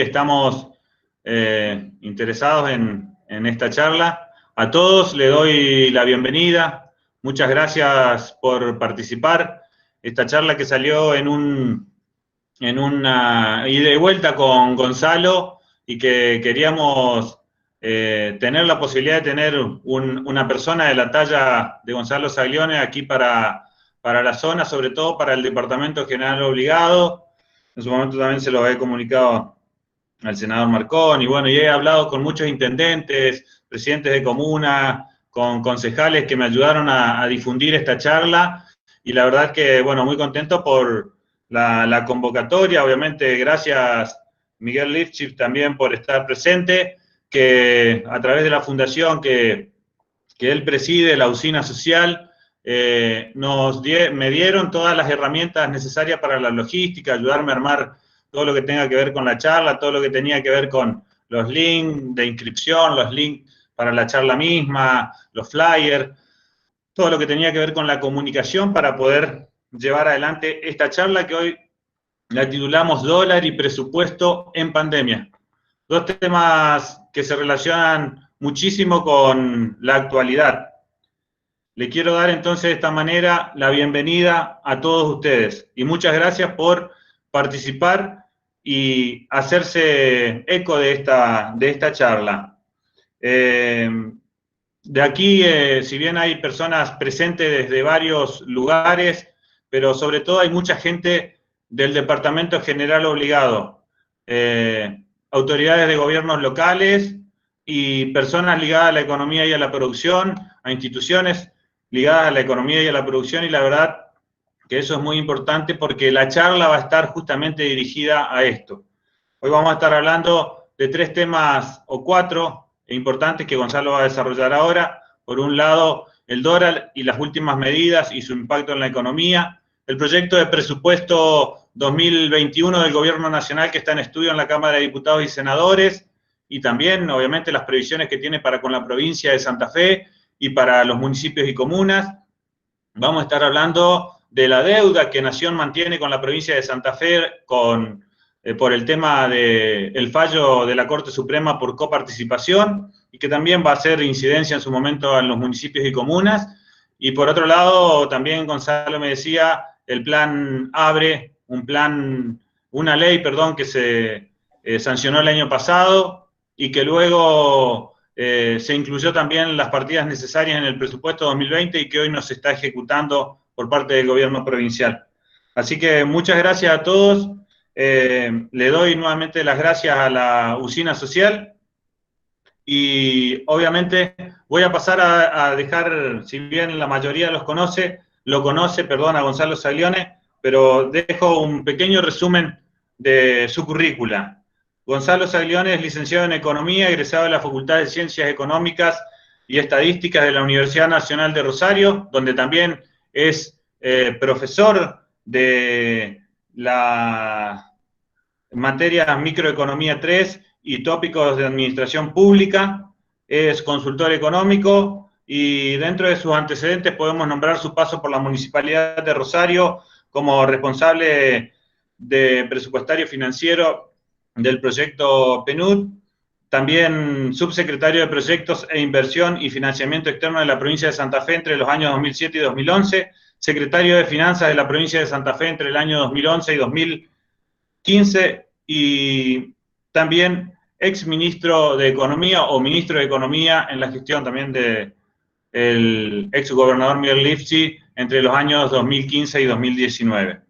estamos interesados en esta charla. A todos les doy la bienvenida. Muchas gracias por participar. Esta charla que salió en una ida y vuelta con Gonzalo y que queríamos tener la posibilidad de tener una persona de la talla de Gonzalo Saglione aquí para la zona, sobre todo para el Departamento General Obligado. En su momento también se lo he comunicado al senador Marconi, bueno, y he hablado con muchos intendentes, presidentes de comuna, con concejales que me ayudaron a difundir esta charla, y la verdad que, bueno, muy contento por la convocatoria. Obviamente, gracias Miguel Lifchitz también por estar presente, que a través de la fundación que él preside, la Usina Social, me dieron todas las herramientas necesarias para la logística, ayudarme a armar todo lo que tenga que ver con la charla, todo lo que tenía que ver con los links de inscripción, los links para la charla misma, los flyers, todo lo que tenía que ver con la comunicación para poder llevar adelante esta charla que hoy la titulamos Dólar y Presupuesto en Pandemia. Dos temas que se relacionan muchísimo con la actualidad. Le quiero dar entonces de esta manera la bienvenida a todos ustedes y muchas gracias por participar y hacerse eco de esta charla. De aquí, si bien hay personas presentes desde varios lugares, pero sobre todo hay mucha gente del Departamento General Obligado, autoridades de gobiernos locales y personas ligadas a la economía y a la producción, a instituciones ligadas a la economía y a la producción, y la verdad que eso es muy importante porque la charla va a estar justamente dirigida a esto. Hoy vamos a estar hablando de 3 temas o 4 importantes que Gonzalo va a desarrollar ahora. Por un lado, el dólar y las últimas medidas y su impacto en la economía, el proyecto de presupuesto 2021 del Gobierno Nacional que está en estudio en la Cámara de Diputados y Senadores, y también, obviamente, las previsiones que tiene para con la provincia de Santa Fe y para los municipios y comunas. Vamos a estar hablando de la deuda que Nación mantiene con la provincia de Santa Fe por el tema del fallo de la Corte Suprema por coparticipación, y que también va a hacer incidencia en su momento en los municipios y comunas. Y por otro lado, también Gonzalo me decía, el plan ABRE, una ley, que se sancionó el año pasado y que luego se incluyó también las partidas necesarias en el presupuesto 2020 y que hoy no se está ejecutando por parte del gobierno provincial. Así que muchas gracias a todos. Le doy nuevamente las gracias a la Usina Social y obviamente voy a pasar a dejar, si bien la mayoría lo conoce, a Gonzalo Saglione, pero dejo un pequeño resumen de su currícula. Gonzalo Saglione es licenciado en Economía, egresado de la Facultad de Ciencias Económicas y Estadísticas de la Universidad Nacional de Rosario, donde también es profesor de la materia Microeconomía 3 y tópicos de Administración Pública, es consultor económico y dentro de sus antecedentes podemos nombrar su paso por la Municipalidad de Rosario como responsable de presupuestario financiero del proyecto PNUD, también subsecretario de Proyectos e Inversión y Financiamiento Externo de la provincia de Santa Fe entre los años 2007 y 2011, secretario de Finanzas de la provincia de Santa Fe entre el año 2011 y 2015, y también ex ministro de Economía o ministro de Economía en la gestión también del ex gobernador Miguel Lifchitz entre los años 2015 y 2019.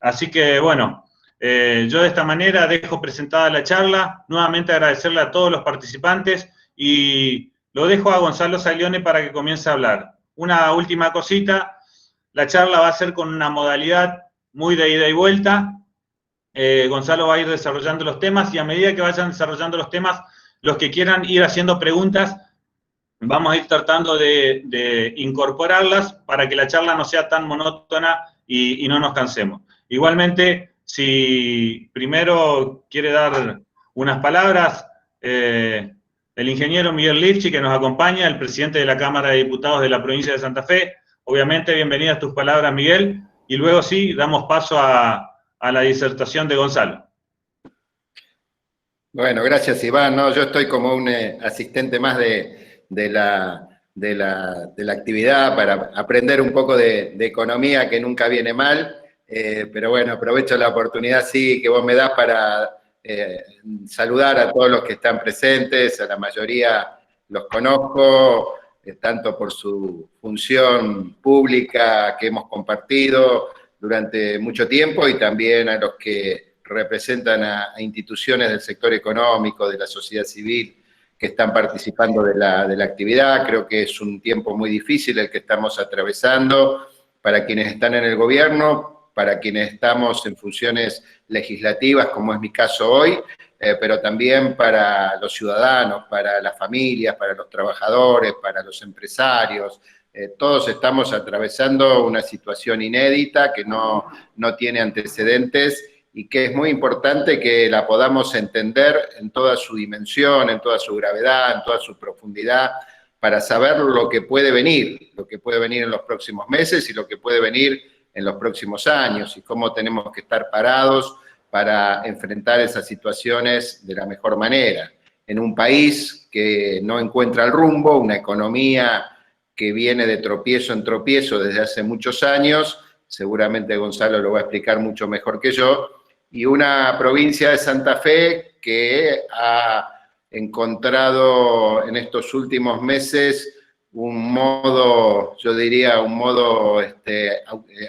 Así que, bueno, yo de esta manera dejo presentada la charla, nuevamente agradecerle a todos los participantes y lo dejo a Gonzalo Saglione para que comience a hablar. Una última cosita, la charla va a ser con una modalidad muy de ida y vuelta. Gonzalo va a ir desarrollando los temas y a medida que vayan desarrollando los temas, los que quieran ir haciendo preguntas, vamos a ir tratando de incorporarlas para que la charla no sea tan monótona y no nos cansemos. Igualmente, si primero quiere dar unas palabras, el ingeniero Miguel Lifchitz, que nos acompaña, el presidente de la Cámara de Diputados de la provincia de Santa Fe, obviamente bienvenidas tus palabras, Miguel, y luego sí, damos paso a la disertación de Gonzalo. Bueno, gracias Iván. No, yo estoy como un asistente más de la actividad para aprender un poco de economía que nunca viene mal. Pero bueno, aprovecho la oportunidad sí que vos me das para saludar a todos los que están presentes, a la mayoría los conozco, tanto por su función pública que hemos compartido durante mucho tiempo y también a los que representan a instituciones del sector económico, de la sociedad civil, que están participando de la actividad. Creo que es un tiempo muy difícil el que estamos atravesando para quienes están en el gobierno, para quienes estamos en funciones legislativas, como es mi caso hoy, pero también para los ciudadanos, para las familias, para los trabajadores, para los empresarios. Todos estamos atravesando una situación inédita que no tiene antecedentes y que es muy importante que la podamos entender en toda su dimensión, en toda su gravedad, en toda su profundidad, para saber lo que puede venir en los próximos meses y lo que puede venir en los próximos años, y cómo tenemos que estar parados para enfrentar esas situaciones de la mejor manera. En un país que no encuentra el rumbo, una economía que viene de tropiezo en tropiezo desde hace muchos años, seguramente Gonzalo lo va a explicar mucho mejor que yo, y una provincia de Santa Fe que ha encontrado en estos últimos meses un modo, yo diría, un modo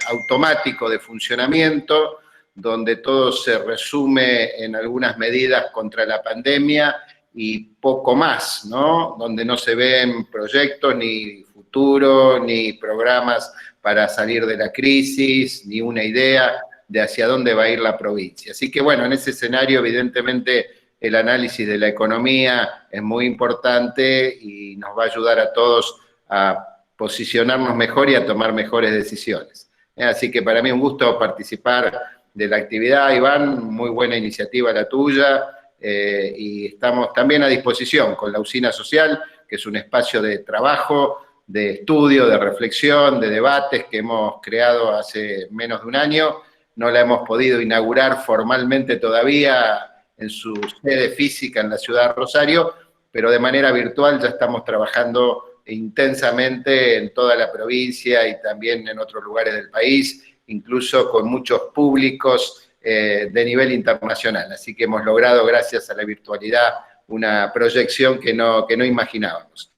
automático de funcionamiento, donde todo se resume en algunas medidas contra la pandemia y poco más, ¿no? Donde no se ven proyectos, ni futuro, ni programas para salir de la crisis, ni una idea de hacia dónde va a ir la provincia. Así que bueno, en ese escenario evidentemente el análisis de la economía es muy importante y nos va a ayudar a todos a posicionarnos mejor y a tomar mejores decisiones. Así que para mí es un gusto participar de la actividad, Iván, muy buena iniciativa la tuya, y estamos también a disposición con la Usina Social, que es un espacio de trabajo, de estudio, de reflexión, de debates que hemos creado hace menos de un año. No la hemos podido inaugurar formalmente todavía en su sede física en la ciudad de Rosario, pero de manera virtual ya estamos trabajando intensamente en toda la provincia y también en otros lugares del país, incluso con muchos públicos de nivel internacional. Así que hemos logrado, gracias a la virtualidad, una proyección que no imaginábamos.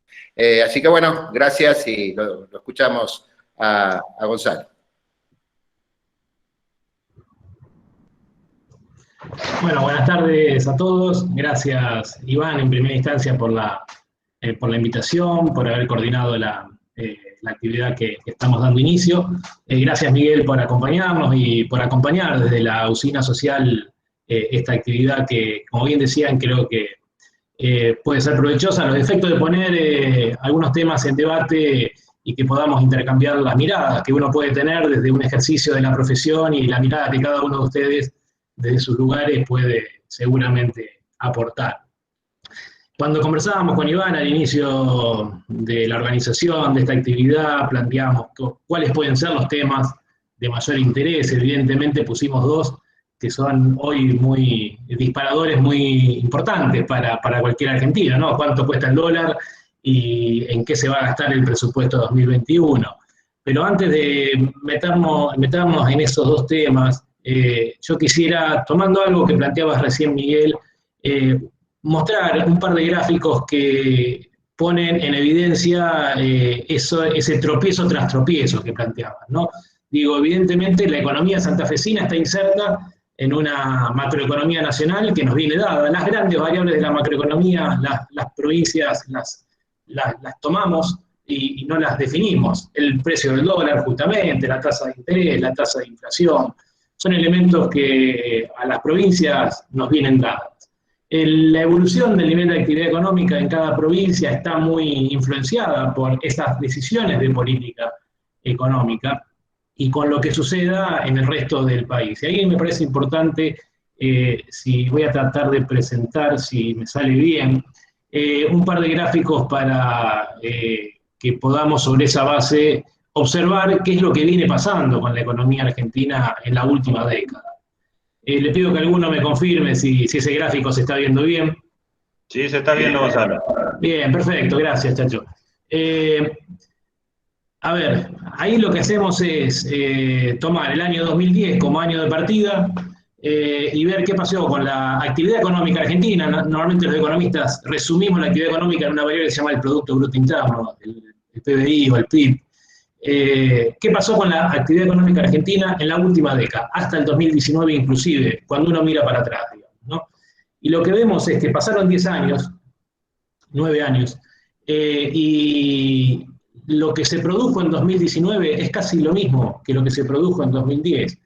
Así que bueno, gracias y lo escuchamos a Gonzalo. Bueno, buenas tardes a todos. Gracias, Iván, en primera instancia por la invitación, por haber coordinado la actividad que estamos dando inicio. Gracias, Miguel, por acompañarnos y por acompañar desde la Usina Social esta actividad que, como bien decían, creo que puede ser provechosa a los efectos de poner algunos temas en debate y que podamos intercambiar las miradas que uno puede tener desde un ejercicio de la profesión y la mirada que cada uno de ustedes desde sus lugares puede seguramente aportar. Cuando conversábamos con Iván al inicio de la organización de esta actividad, planteábamos cuáles pueden ser los temas de mayor interés. Evidentemente pusimos dos que son hoy muy disparadores, muy importantes para cualquier argentino, ¿no? ¿Cuánto cuesta el dólar y en qué se va a gastar el presupuesto 2021? Pero antes de meternos en esos dos temas, yo quisiera, tomando algo que planteabas recién, Miguel, mostrar un par de gráficos que ponen en evidencia ese tropiezo tras tropiezo que planteabas, ¿no? Digo, evidentemente la economía santafesina está inserta en una macroeconomía nacional que nos viene dada. Las grandes variables de la macroeconomía, las provincias las tomamos y no las definimos. El precio del dólar, justamente, la tasa de interés, la tasa de inflación, son elementos que a las provincias nos vienen dadas. La evolución del nivel de actividad económica en cada provincia está muy influenciada por esas decisiones de política económica y con lo que suceda en el resto del país. Y ahí me parece importante, si voy a tratar de presentar, si me sale bien, un par de gráficos para que podamos sobre esa base observar qué es lo que viene pasando con la economía argentina en la última década. Le pido que alguno me confirme si ese gráfico se está viendo bien. Sí, se está viendo, Gonzalo. Bien, perfecto, gracias, Chacho. A ver, ahí lo que hacemos es tomar el año 2010 como año de partida y ver qué pasó con la actividad económica argentina. Normalmente los economistas resumimos la actividad económica en una variable que se llama el Producto Bruto Interno, el PBI o el PIB. ¿Qué pasó con la actividad económica argentina en la última década, hasta el 2019 inclusive, cuando uno mira para atrás, digamos, ¿no? Y lo que vemos es que pasaron 10 años, 9 años, y lo que se produjo en 2019 es casi lo mismo que lo que se produjo en 2010.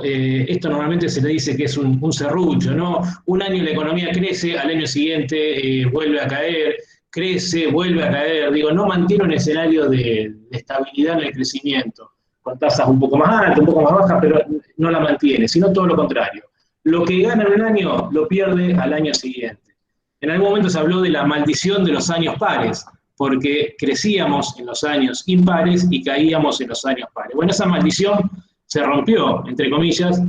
Esto normalmente se le dice que es un serrucho, ¿no? Un año la economía crece, al año siguiente vuelve a caer, crece, vuelve a caer. Digo, no mantiene un escenario de estabilidad en el crecimiento, con tasas un poco más altas, un poco más bajas, pero no la mantiene, sino todo lo contrario. Lo que gana en un año lo pierde al año siguiente. En algún momento se habló de la maldición de los años pares, porque crecíamos en los años impares y caíamos en los años pares. Bueno, esa maldición se rompió, entre comillas,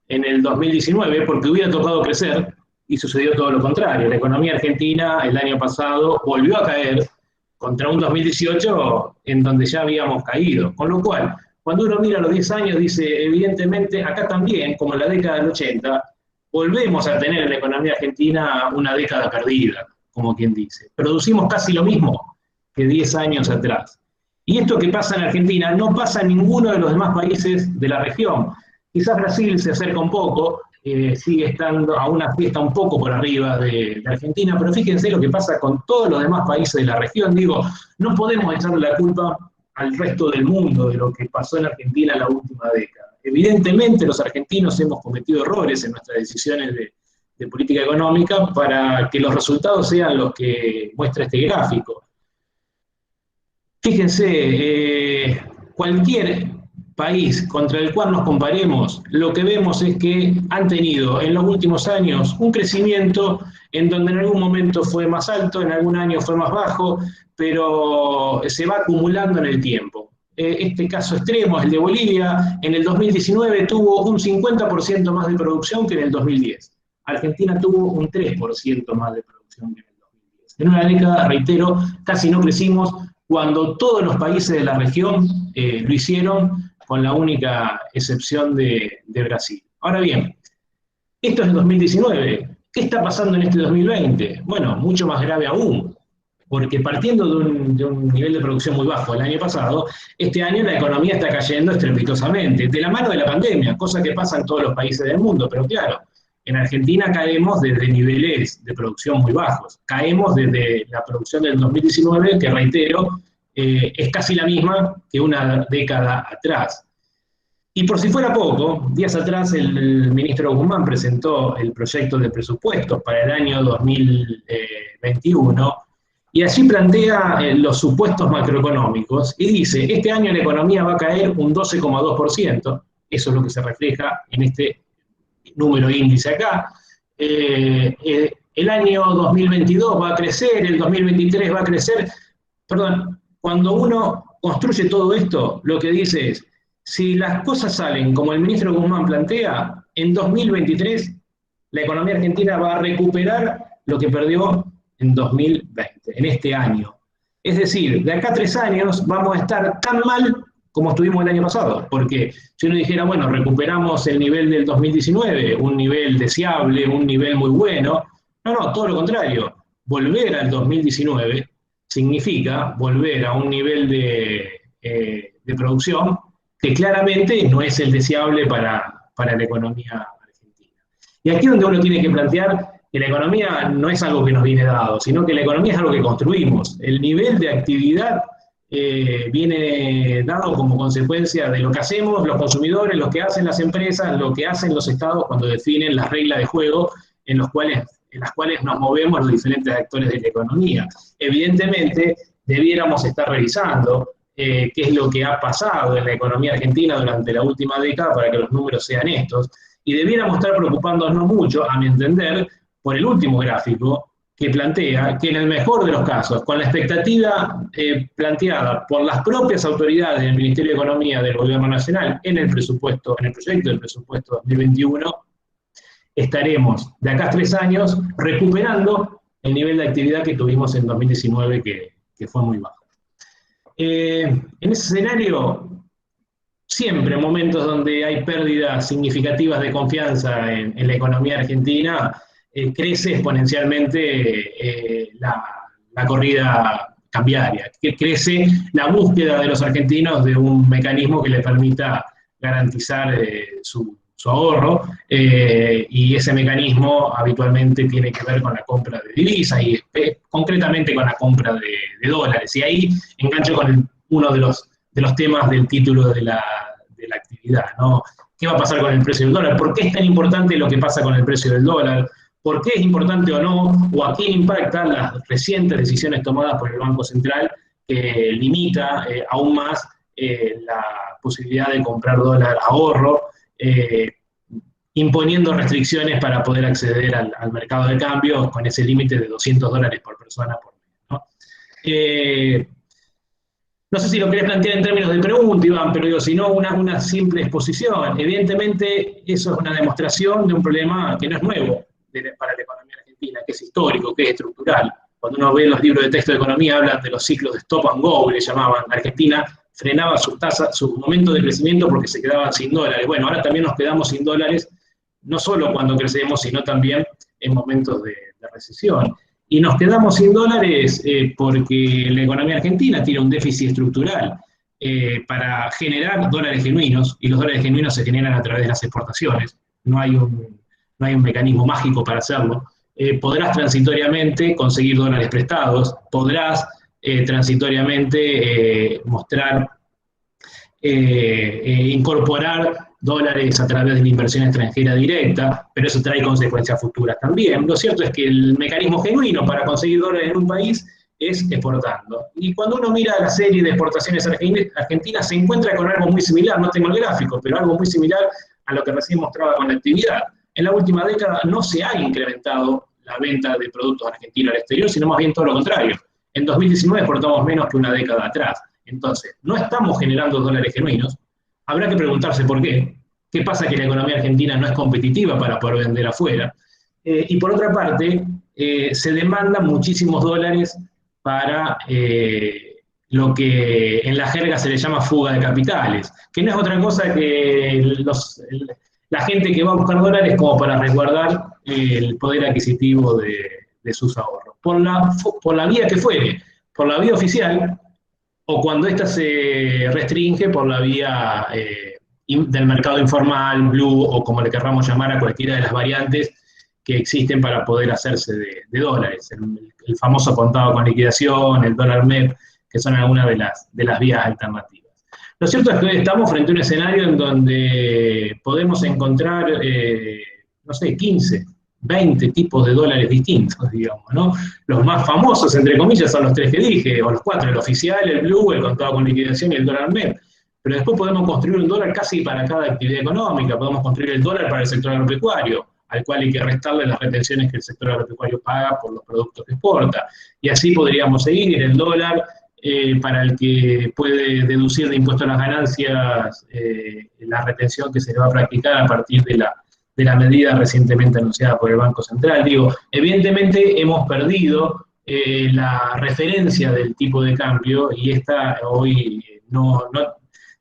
en el 2019, porque hubiera tocado crecer y sucedió todo lo contrario. La economía argentina el año pasado volvió a caer contra un 2018 en donde ya habíamos caído. Con lo cual, cuando uno mira los 10 años, dice, evidentemente, acá también, como en la década del 80, volvemos a tener en la economía argentina una década perdida, como quien dice. Producimos casi lo mismo que 10 años atrás. Y esto que pasa en Argentina no pasa en ninguno de los demás países de la región. Quizás Brasil se acerca un poco, sigue estando a una fiesta un poco por arriba de Argentina, pero fíjense lo que pasa con todos los demás países de la región. Digo, no podemos echarle la culpa al resto del mundo de lo que pasó en Argentina en la última década. Evidentemente los argentinos hemos cometido errores en nuestras decisiones de política económica para que los resultados sean los que muestra este gráfico. Fíjense, cualquier país contra el cual nos comparemos, lo que vemos es que han tenido en los últimos años un crecimiento en donde en algún momento fue más alto, en algún año fue más bajo, pero se va acumulando en el tiempo. Este caso extremo es el de Bolivia. En el 2019 tuvo un 50% más de producción que en el 2010. Argentina tuvo un 3% más de producción que en el 2010. En una década, reitero, casi no crecimos, cuando todos los países de la región lo hicieron, con la única excepción de Brasil. Ahora bien, esto es el 2019. ¿Qué está pasando en este 2020? Bueno, mucho más grave aún, porque partiendo de un nivel de producción muy bajo el año pasado, este año la economía está cayendo estrepitosamente, de la mano de la pandemia, cosa que pasa en todos los países del mundo, pero claro, en Argentina caemos desde niveles de producción muy bajos, caemos desde la producción del 2019, que reitero, es casi la misma que una década atrás. Y por si fuera poco, días atrás el ministro Guzmán presentó el proyecto de presupuestos para el año 2021, y allí plantea los supuestos macroeconómicos y dice, este año la economía va a caer un 12,2%, eso es lo que se refleja en este número índice acá. El año 2022 va a crecer, el 2023 va a crecer. Perdón, cuando uno construye todo esto, lo que dice es, si las cosas salen como el ministro Guzmán plantea, en 2023 la economía argentina va a recuperar lo que perdió en 2020, en este año. Es decir, de acá a 3 años vamos a estar tan mal como estuvimos el año pasado, porque si uno dijera, bueno, recuperamos el nivel del 2019, un nivel deseable, un nivel muy bueno, no, todo lo contrario, volver al 2019 significa volver a un nivel de producción que claramente no es el deseable para la economía argentina. Y aquí es donde uno tiene que plantear que la economía no es algo que nos viene dado, sino que la economía es algo que construimos. El nivel de actividad viene dado como consecuencia de lo que hacemos los consumidores, lo que hacen las empresas, lo que hacen los estados cuando definen las reglas de juego en las cuales nos movemos los diferentes actores de la economía. Evidentemente, debiéramos estar revisando qué es lo que ha pasado en la economía argentina durante la última década para que los números sean estos, y debiéramos estar preocupándonos mucho, a mi entender, por el último gráfico, que plantea que en el mejor de los casos, con la expectativa planteada por las propias autoridades del Ministerio de Economía del Gobierno Nacional en el presupuesto, en el proyecto del presupuesto 2021, estaremos de acá a 3 años recuperando el nivel de actividad que tuvimos en 2019, que fue muy bajo. En ese escenario, siempre en momentos donde hay pérdidas significativas de confianza en la economía argentina, crece exponencialmente la corrida cambiaria, que crece la búsqueda de los argentinos de un mecanismo que les permita garantizar su ahorro, y ese mecanismo habitualmente tiene que ver con la compra de divisas y concretamente con la compra de dólares. Y ahí engancho con uno de los temas del título de la actividad, ¿no? ¿Qué va a pasar con el precio del dólar? ¿Por qué es tan importante lo que pasa con el precio del dólar? ¿Por qué es importante o no? ¿O a quién impactan las recientes decisiones tomadas por el Banco Central que limita aún más la posibilidad de comprar dólar a ahorro, imponiendo restricciones para poder acceder al mercado de cambio con ese límite de $200 por persona por mes, ¿no? No sé si lo querés plantear en términos de pregunta, Iván, pero digo, si no, una simple exposición. Evidentemente, eso es una demostración de un problema que no es nuevo para la economía argentina, que es histórico, que es estructural. Cuando uno ve los libros de texto de economía, hablan de los ciclos de stop and go, que le llamaban. La Argentina frenaba su momento de crecimiento porque se quedaban sin dólares. Bueno, ahora también nos quedamos sin dólares, no solo cuando crecemos, sino también en momentos de recesión. Y nos quedamos sin dólares porque la economía argentina tiene un déficit estructural para generar dólares genuinos, y los dólares genuinos se generan a través de las exportaciones. No hay un mecanismo mágico para hacerlo. Podrás transitoriamente conseguir dólares prestados, podrás transitoriamente incorporar dólares a través de la inversión extranjera directa, pero eso trae consecuencias futuras también. Lo cierto es que el mecanismo genuino para conseguir dólares en un país es exportando. Y cuando uno mira la serie de exportaciones argentinas, se encuentra con algo muy similar, no tengo el gráfico, pero algo muy similar a lo que recién mostraba con la actividad. En la última década no se ha incrementado la venta de productos argentinos al exterior, sino más bien todo lo contrario. En 2019 exportamos menos que una década atrás. Entonces, no estamos generando dólares genuinos. Habrá que preguntarse por qué. ¿Qué pasa que la economía argentina no es competitiva para poder vender afuera? Y por otra parte, se demandan muchísimos dólares para lo que en la jerga se le llama fuga de capitales, que no es otra cosa que la gente que va a buscar dólares como para resguardar el poder adquisitivo de sus ahorros. Por la vía que fuere, por la vía oficial, o cuando ésta se restringe por la vía del mercado informal, blue, o como le querramos llamar a cualquiera de las variantes que existen para poder hacerse de dólares. El famoso contado con liquidación, el dólar MEP, que son algunas de las vías alternativas. Lo cierto es que hoy estamos frente a un escenario en donde podemos encontrar, no sé, 15, 20 tipos de dólares distintos, digamos, ¿no? Los más famosos, entre comillas, son los 3 que dije, o los 4, el oficial, el blue, el contado con liquidación y el dólar MEP. Pero después podemos construir un dólar casi para cada actividad económica, podemos construir el dólar para el sector agropecuario, al cual hay que restarle las retenciones que el sector agropecuario paga por los productos que exporta. Y así podríamos seguir, el dólar para el que puede deducir de impuesto a las ganancias la retención que se le va a practicar a partir de la medida recientemente anunciada por el Banco Central. Digo, evidentemente hemos perdido la referencia del tipo de cambio, y esta hoy no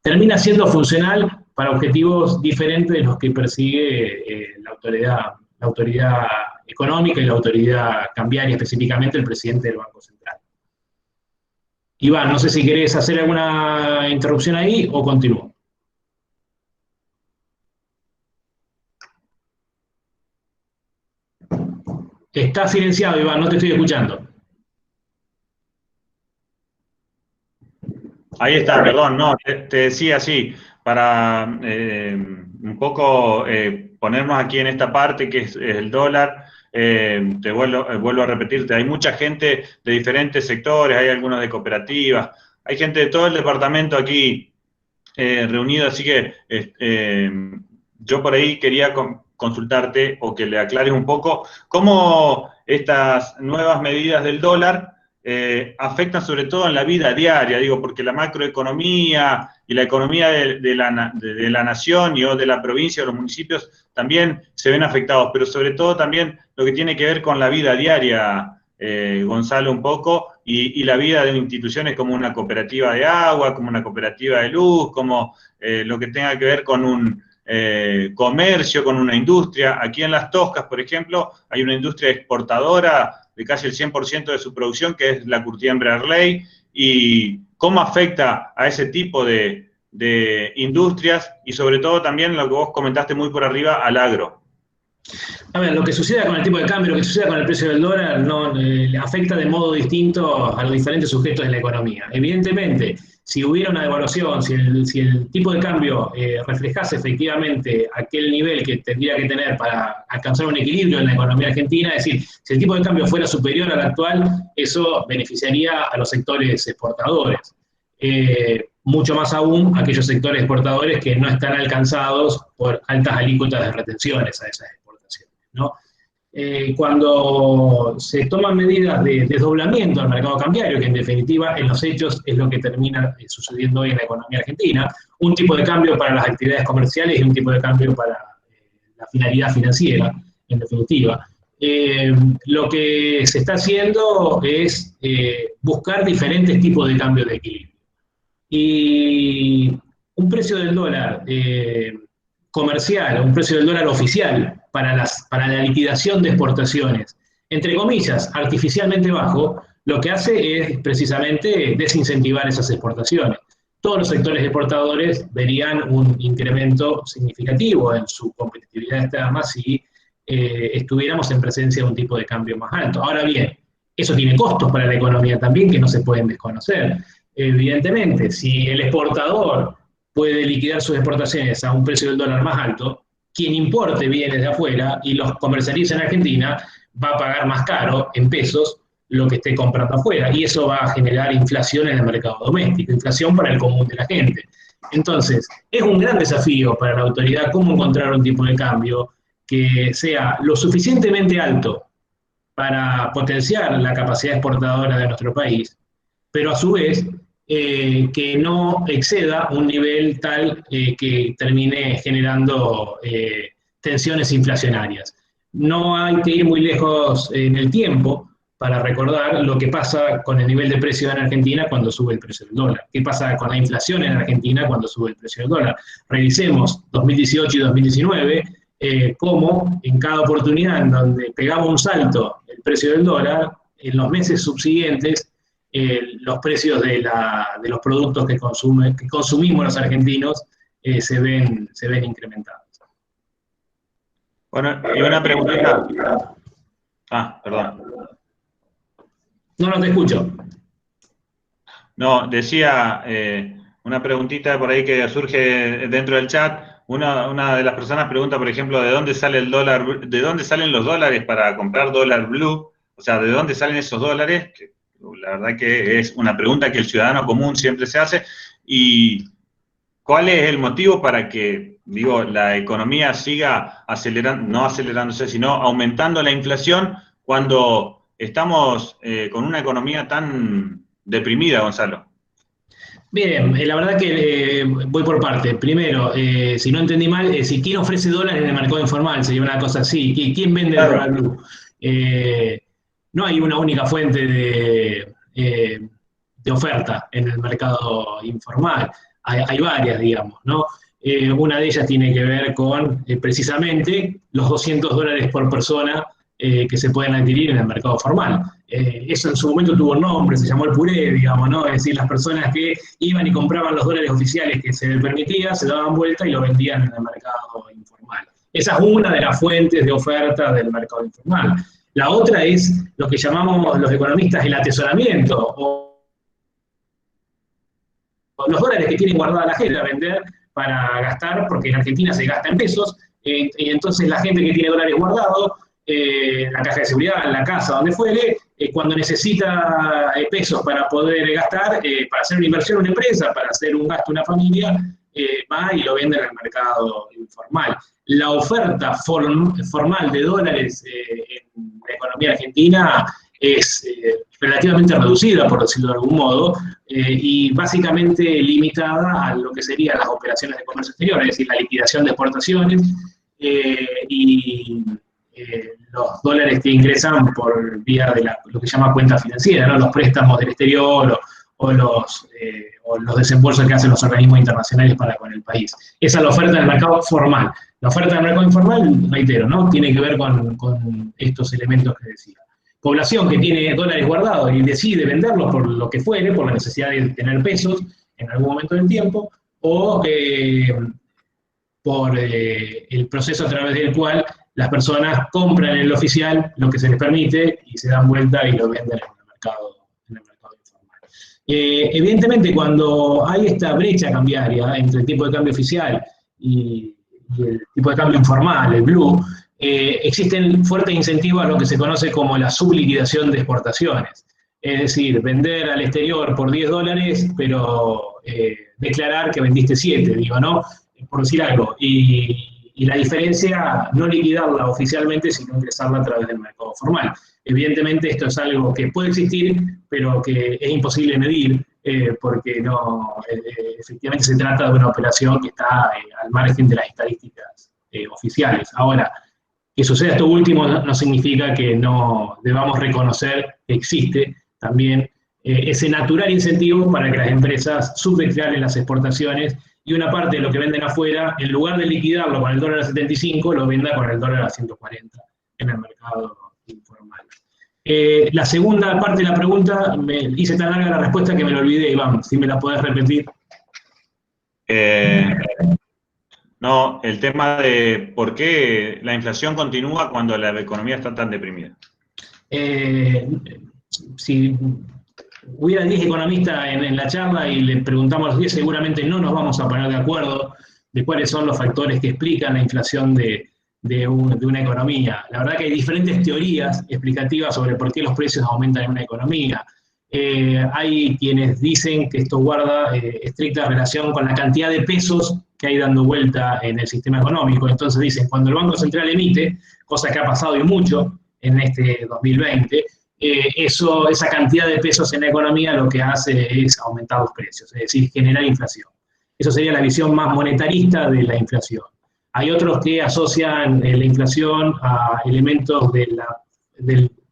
termina siendo funcional para objetivos diferentes de los que persigue la autoridad económica y la autoridad cambiaria, específicamente el presidente del Banco Central. Iván, no sé si querés hacer alguna interrupción ahí o continúo. Está silenciado, Iván, no te estoy escuchando. Ahí está, perdón, no, te decía así, para un poco ponernos aquí en esta parte que es el dólar. Te vuelvo a repetirte, hay mucha gente de diferentes sectores, hay algunos de cooperativas, hay gente de todo el departamento aquí reunido, así que yo por ahí quería consultarte o que le aclares un poco cómo estas nuevas medidas del dólar afectan sobre todo en la vida diaria, digo, porque la macroeconomía y la economía de la nación o de la provincia o los municipios también se ven afectados, pero sobre todo también lo que tiene que ver con la vida diaria, Gonzalo, un poco, y la vida de instituciones como una cooperativa de agua, como una cooperativa de luz, como lo que tenga que ver con un comercio, con una industria. Aquí en Las Toscas, por ejemplo, hay una industria exportadora de casi el 100% de su producción, que es la Curtiembre-Arley, y cómo afecta a ese tipo de industrias, y sobre todo también lo que vos comentaste muy por arriba, al agro. A ver, lo que suceda con el tipo de cambio, lo que suceda con el precio del dólar, no afecta de modo distinto a los diferentes sujetos de la economía. Evidentemente, si hubiera una devaluación, si el tipo de cambio reflejase efectivamente aquel nivel que tendría que tener para alcanzar un equilibrio en la economía argentina, es decir, si el tipo de cambio fuera superior al actual, eso beneficiaría a los sectores exportadores. Mucho más aún aquellos sectores exportadores que no están alcanzados por altas alícuotas de retenciones a esas exportaciones, ¿no? Cuando se toman medidas de desdoblamiento al mercado cambiario, que en definitiva en los hechos es lo que termina sucediendo hoy en la economía argentina, un tipo de cambio para las actividades comerciales y un tipo de cambio para la finalidad financiera, en definitiva. Lo que se está haciendo es buscar diferentes tipos de cambio de equilibrio. Y un precio del dólar comercial, un precio del dólar oficial para la liquidación de exportaciones, entre comillas, artificialmente bajo, lo que hace es precisamente desincentivar esas exportaciones. Todos los sectores exportadores verían un incremento significativo en su competitividad externa si estuviéramos en presencia de un tipo de cambio más alto. Ahora bien, eso tiene costos para la economía también que no se pueden desconocer. Evidentemente, si el exportador puede liquidar sus exportaciones a un precio del dólar más alto, quien importe bienes de afuera y los comercialice en Argentina va a pagar más caro en pesos lo que esté comprando afuera, y eso va a generar inflación en el mercado doméstico, inflación para el común de la gente. Entonces, es un gran desafío para la autoridad cómo encontrar un tipo de cambio que sea lo suficientemente alto para potenciar la capacidad exportadora de nuestro país, pero a su vez que no exceda un nivel tal que termine generando tensiones inflacionarias. No hay que ir muy lejos en el tiempo para recordar lo que pasa con el nivel de precio en Argentina cuando sube el precio del dólar. ¿Qué pasa con la inflación en Argentina cuando sube el precio del dólar? Revisemos 2018 y 2019, cómo en cada oportunidad en donde pegaba un salto el precio del dólar, en los meses subsiguientes los precios de los productos que consumimos los argentinos se ven incrementados. Bueno, y una preguntita. Perdón. No te escucho. No, decía una preguntita por ahí que surge dentro del chat. Una de las personas pregunta, por ejemplo, ¿de dónde sale el dólar? ¿De dónde salen los dólares para comprar dólar blue? O sea, ¿de dónde salen esos dólares? Que la verdad que es una pregunta que el ciudadano común siempre se hace. ¿Y cuál es el motivo para que, digo, la economía siga no acelerándose, sino aumentando la inflación cuando estamos con una economía tan deprimida, Gonzalo? Bien, la verdad que voy por parte. Primero, si no entendí mal, ¿quién ofrece dólares en el mercado informal? Sería una cosa así. ¿Quién vende el dólar blue? No hay una única fuente de oferta en el mercado informal. Hay varias, digamos, ¿no? Una de ellas tiene que ver con precisamente los $200 por persona que se pueden adquirir en el mercado formal. Eso en su momento tuvo un nombre, se llamó el puré, digamos, ¿no? Es decir, las personas que iban y compraban los dólares oficiales que se les permitía, se daban vuelta y lo vendían en el mercado informal. Esa es una de las fuentes de oferta del mercado informal. La otra es lo que llamamos los economistas el atesoramiento, o los dólares que tienen guardada la gente a vender para gastar, porque en Argentina se gasta en pesos, y entonces la gente que tiene dólares guardados, en la caja de seguridad, en la casa, donde fuere, cuando necesita pesos para poder gastar, para hacer una inversión en una empresa, para hacer un gasto en una familia, va y lo vende en el mercado informal. La oferta formal de dólares en la economía argentina es relativamente reducida, por decirlo de algún modo, y básicamente limitada a lo que serían las operaciones de comercio exterior, es decir, la liquidación de exportaciones y los dólares que ingresan por vía de lo que se llama cuenta financiera, ¿no? Los préstamos del exterior o los desembolsos que hacen los organismos internacionales para con el país. Esa es la oferta del mercado formal. La oferta del mercado informal, reitero, ¿no? Tiene que ver con estos elementos que decía. Población que tiene dólares guardados y decide venderlos por lo que fuere, por la necesidad de tener pesos en algún momento del tiempo, o por el proceso a través del cual las personas compran en el oficial lo que se les permite y se dan vuelta y lo venden en el mercado informal. Evidentemente, cuando hay esta brecha cambiaria entre el tipo de cambio oficial y el tipo de cambio informal, el blue, existen fuertes incentivos a lo que se conoce como la subliquidación de exportaciones. Es decir, vender al exterior por $10, pero declarar que vendiste 7, digo, ¿no? Por decir algo. Y la diferencia, no liquidarla oficialmente, sino ingresarla a través del mercado formal. Evidentemente esto es algo que puede existir, pero que es imposible medir, porque no, efectivamente se trata de una operación que está al margen de las estadísticas oficiales. Ahora, que suceda esto último no significa que no debamos reconocer que existe también ese natural incentivo para que las empresas subdeclaren las exportaciones y una parte de lo que venden afuera, en lugar de liquidarlo con el dólar a 75, lo venda con el dólar a 140 en el mercado informal. La segunda parte de la pregunta, me hice tan larga la respuesta que me lo olvidé, Iván, si me la podés repetir. No, el tema de por qué la inflación continúa cuando la economía está tan deprimida. Si hubiera 10 economistas en la charla y le preguntamos a los 10, seguramente no nos vamos a poner de acuerdo de cuáles son los factores que explican la inflación de una economía. La verdad que hay diferentes teorías explicativas sobre por qué los precios aumentan en una economía. Hay quienes dicen que esto guarda estricta relación con la cantidad de pesos que hay dando vuelta en el sistema económico. Entonces dicen, cuando el Banco Central emite, cosa que ha pasado y mucho en este 2020, esa cantidad de pesos en la economía lo que hace es aumentar los precios, es decir, generar inflación. Eso sería la visión más monetarista de la inflación. Hay otros que asocian la inflación a elementos de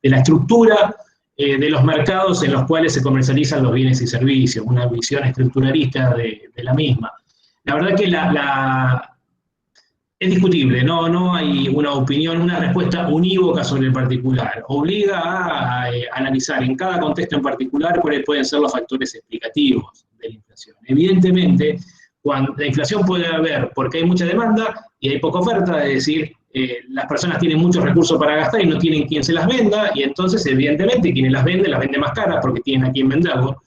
la estructura de los mercados en los cuales se comercializan los bienes y servicios, una visión estructuralista de la misma. La verdad que es discutible, no hay una opinión, una respuesta unívoca sobre el particular. Obliga a analizar en cada contexto en particular cuáles pueden ser los factores explicativos de la inflación. Evidentemente, cuando la inflación puede haber porque hay mucha demanda y hay poca oferta, es decir, las personas tienen muchos recursos para gastar y no tienen quien se las venda, y entonces, evidentemente, quienes las vende más caras porque tienen a quien venderlo.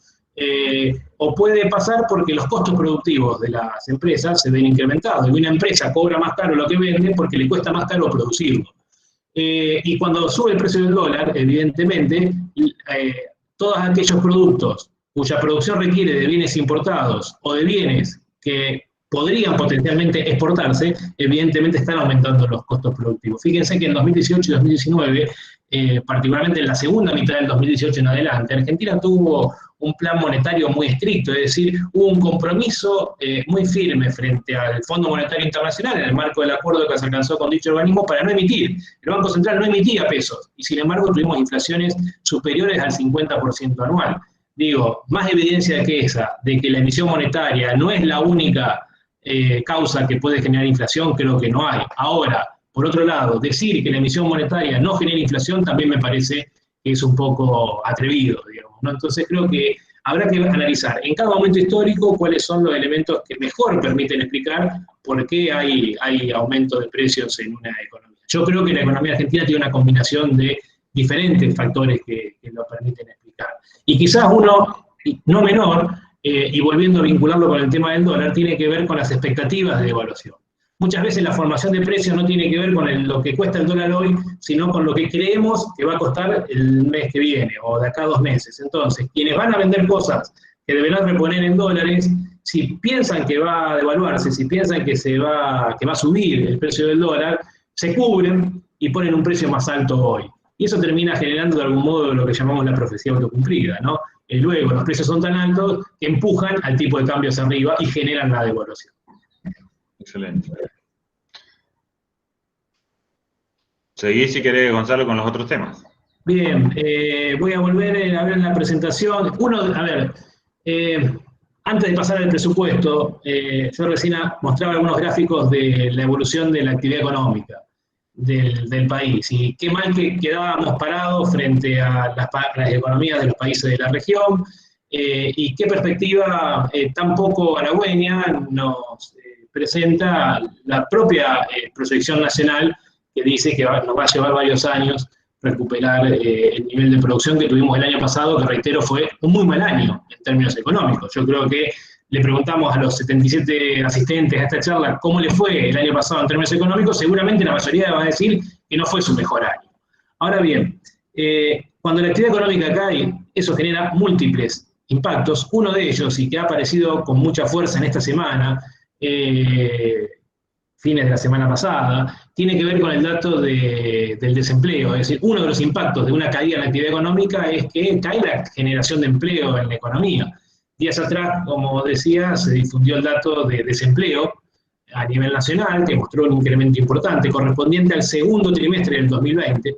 O puede pasar porque los costos productivos de las empresas se ven incrementados, y una empresa cobra más caro lo que vende porque le cuesta más caro producirlo. Y cuando sube el precio del dólar, evidentemente, todos aquellos productos cuya producción requiere de bienes importados o de bienes que podrían potencialmente exportarse, evidentemente están aumentando los costos productivos. Fíjense que en 2018 y 2019, particularmente en la segunda mitad del 2018 en adelante, Argentina tuvo un plan monetario muy estricto, es decir, hubo un compromiso muy firme frente al Fondo Monetario Internacional en el marco del acuerdo que se alcanzó con dicho organismo para no emitir. El Banco Central no emitía pesos y sin embargo tuvimos inflaciones superiores al 50% anual. Digo, más evidencia que esa, de que la emisión monetaria no es la única causa que puede generar inflación, creo que no hay. Ahora, por otro lado, decir que la emisión monetaria no genera inflación también me parece que es un poco atrevido, digamos, ¿no? Entonces creo que habrá que analizar en cada momento histórico cuáles son los elementos que mejor permiten explicar por qué hay aumento de precios en una economía. Yo creo que la economía argentina tiene una combinación de diferentes factores que lo permiten explicar. Y quizás uno, no menor, y volviendo a vincularlo con el tema del dólar, tiene que ver con las expectativas de devaluación. Muchas veces la formación de precios no tiene que ver con lo que cuesta el dólar hoy, sino con lo que creemos que va a costar el mes que viene o de acá a 2 meses. Entonces, quienes van a vender cosas que deberán reponer en dólares, si piensan que va a devaluarse, si piensan que va a subir el precio del dólar, se cubren y ponen un precio más alto hoy. y eso termina generando de algún modo lo que llamamos la profecía autocumplida, ¿no? Luego los precios son tan altos que empujan al tipo de cambio hacia arriba y generan la devaluación. Excelente. Seguí si querés, Gonzalo, con los otros temas. Bien, voy a volver a ver la presentación. Antes de pasar al presupuesto, yo recién mostraba algunos gráficos de la evolución de la actividad económica del país, y qué mal que quedábamos parados frente a las economías de los países de la región, y qué perspectiva tan poco halagüeña nos presenta la propia proyección nacional, que dice que nos va a llevar varios años recuperar el nivel de producción que tuvimos el año pasado, que reitero fue un muy mal año en términos económicos. Yo creo que le preguntamos a los 77 asistentes a esta charla cómo le fue el año pasado en términos económicos, seguramente la mayoría va a decir que no fue su mejor año. Ahora bien, cuando la actividad económica cae, eso genera múltiples impactos. Uno de ellos, y que ha aparecido con mucha fuerza en esta semana, fines de la semana pasada, tiene que ver con el dato del desempleo. Es decir, uno de los impactos de una caída en la actividad económica es que cae la generación de empleo en la economía. Días atrás, como decía, se difundió el dato de desempleo a nivel nacional, que mostró un incremento importante, correspondiente al segundo trimestre del 2020,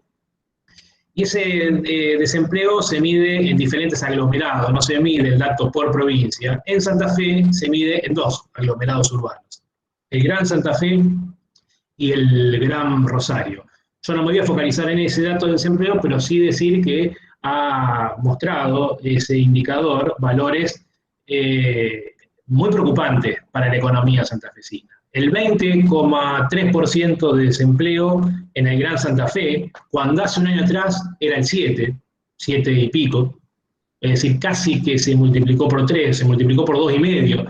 y ese desempleo se mide en diferentes aglomerados, no se mide el dato por provincia. En Santa Fe se mide en dos aglomerados urbanos: el Gran Santa Fe y el Gran Rosario. Yo no me voy a focalizar en ese dato de desempleo, pero sí decir que ha mostrado ese indicador valores muy preocupantes para la economía santafesina. El 20,3% de desempleo en el Gran Santa Fe, cuando hace un año atrás era el 7 y pico, es decir, casi que se multiplicó por 3, se multiplicó por 2,5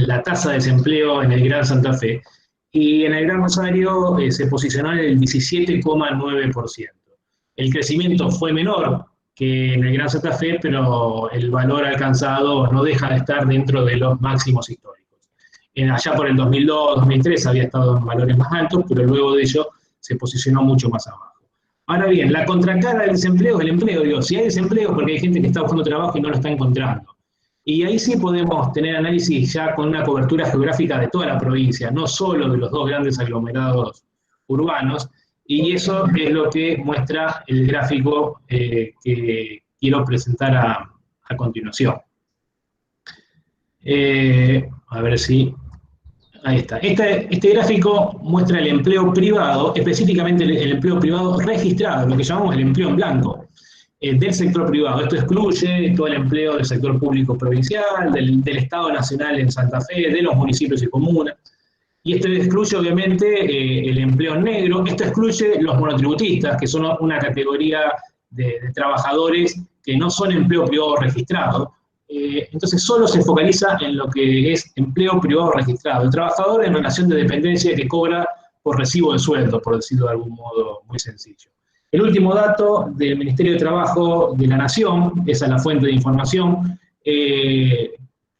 la tasa de desempleo en el Gran Santa Fe, y en el Gran Rosario se posicionó en el 17,9%. El crecimiento fue menor que en el Gran Santa Fe, pero el valor alcanzado no deja de estar dentro de los máximos históricos. Allá por el 2002, 2003 había estado en valores más altos, pero luego de ello se posicionó mucho más abajo. Ahora bien, la contracara del desempleo es el empleo. Digo, si hay desempleo es porque hay gente que está buscando trabajo y no lo está encontrando. Y ahí sí podemos tener análisis ya con una cobertura geográfica de toda la provincia, no solo de los dos grandes aglomerados urbanos, y eso es lo que muestra el gráfico que quiero presentar a continuación. A ver si... Ahí está. Este gráfico muestra el empleo privado, específicamente el empleo privado registrado, lo que llamamos el empleo en blanco, del sector privado. Esto excluye todo el empleo del sector público provincial, del Estado Nacional en Santa Fe, de los municipios y comunas. Y esto excluye, obviamente, el empleo negro. Esto excluye los monotributistas, que son una categoría de trabajadores que no son empleo privado registrado. Entonces, solo se focaliza en lo que es empleo privado registrado. El trabajador en relación de dependencia que cobra por recibo de sueldo, por decirlo de algún modo muy sencillo. El último dato del Ministerio de Trabajo de la Nación, esa es la fuente de información,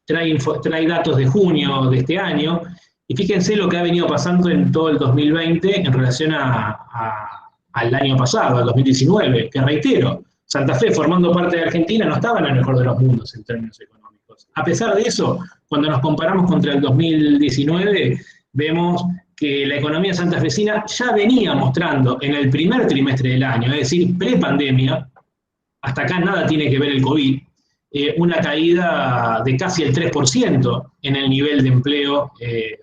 trae datos de junio de este año, y fíjense lo que ha venido pasando en todo el 2020 en relación al año pasado, al 2019, que reitero, Santa Fe, formando parte de Argentina, no estaba en el mejor de los mundos en términos económicos. A pesar de eso, cuando nos comparamos contra el 2019, vemos que la economía santafesina ya venía mostrando en el primer trimestre del año, es decir, pre-pandemia, hasta acá nada tiene que ver el COVID, una caída de casi el 3% en el nivel de empleo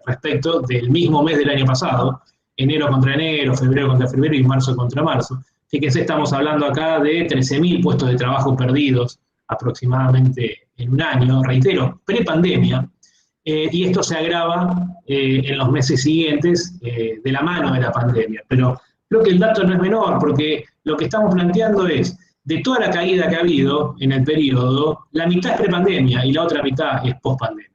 respecto del mismo mes del año pasado, enero contra enero, febrero contra febrero y marzo contra marzo. Fíjense, estamos hablando acá de 13.000 puestos de trabajo perdidos aproximadamente en un año, reitero, pre-pandemia, y esto se agrava en los meses siguientes de la mano de la pandemia. Pero creo que el dato no es menor, porque lo que estamos planteando es, de toda la caída que ha habido en el periodo, la mitad es prepandemia y la otra mitad es pospandemia.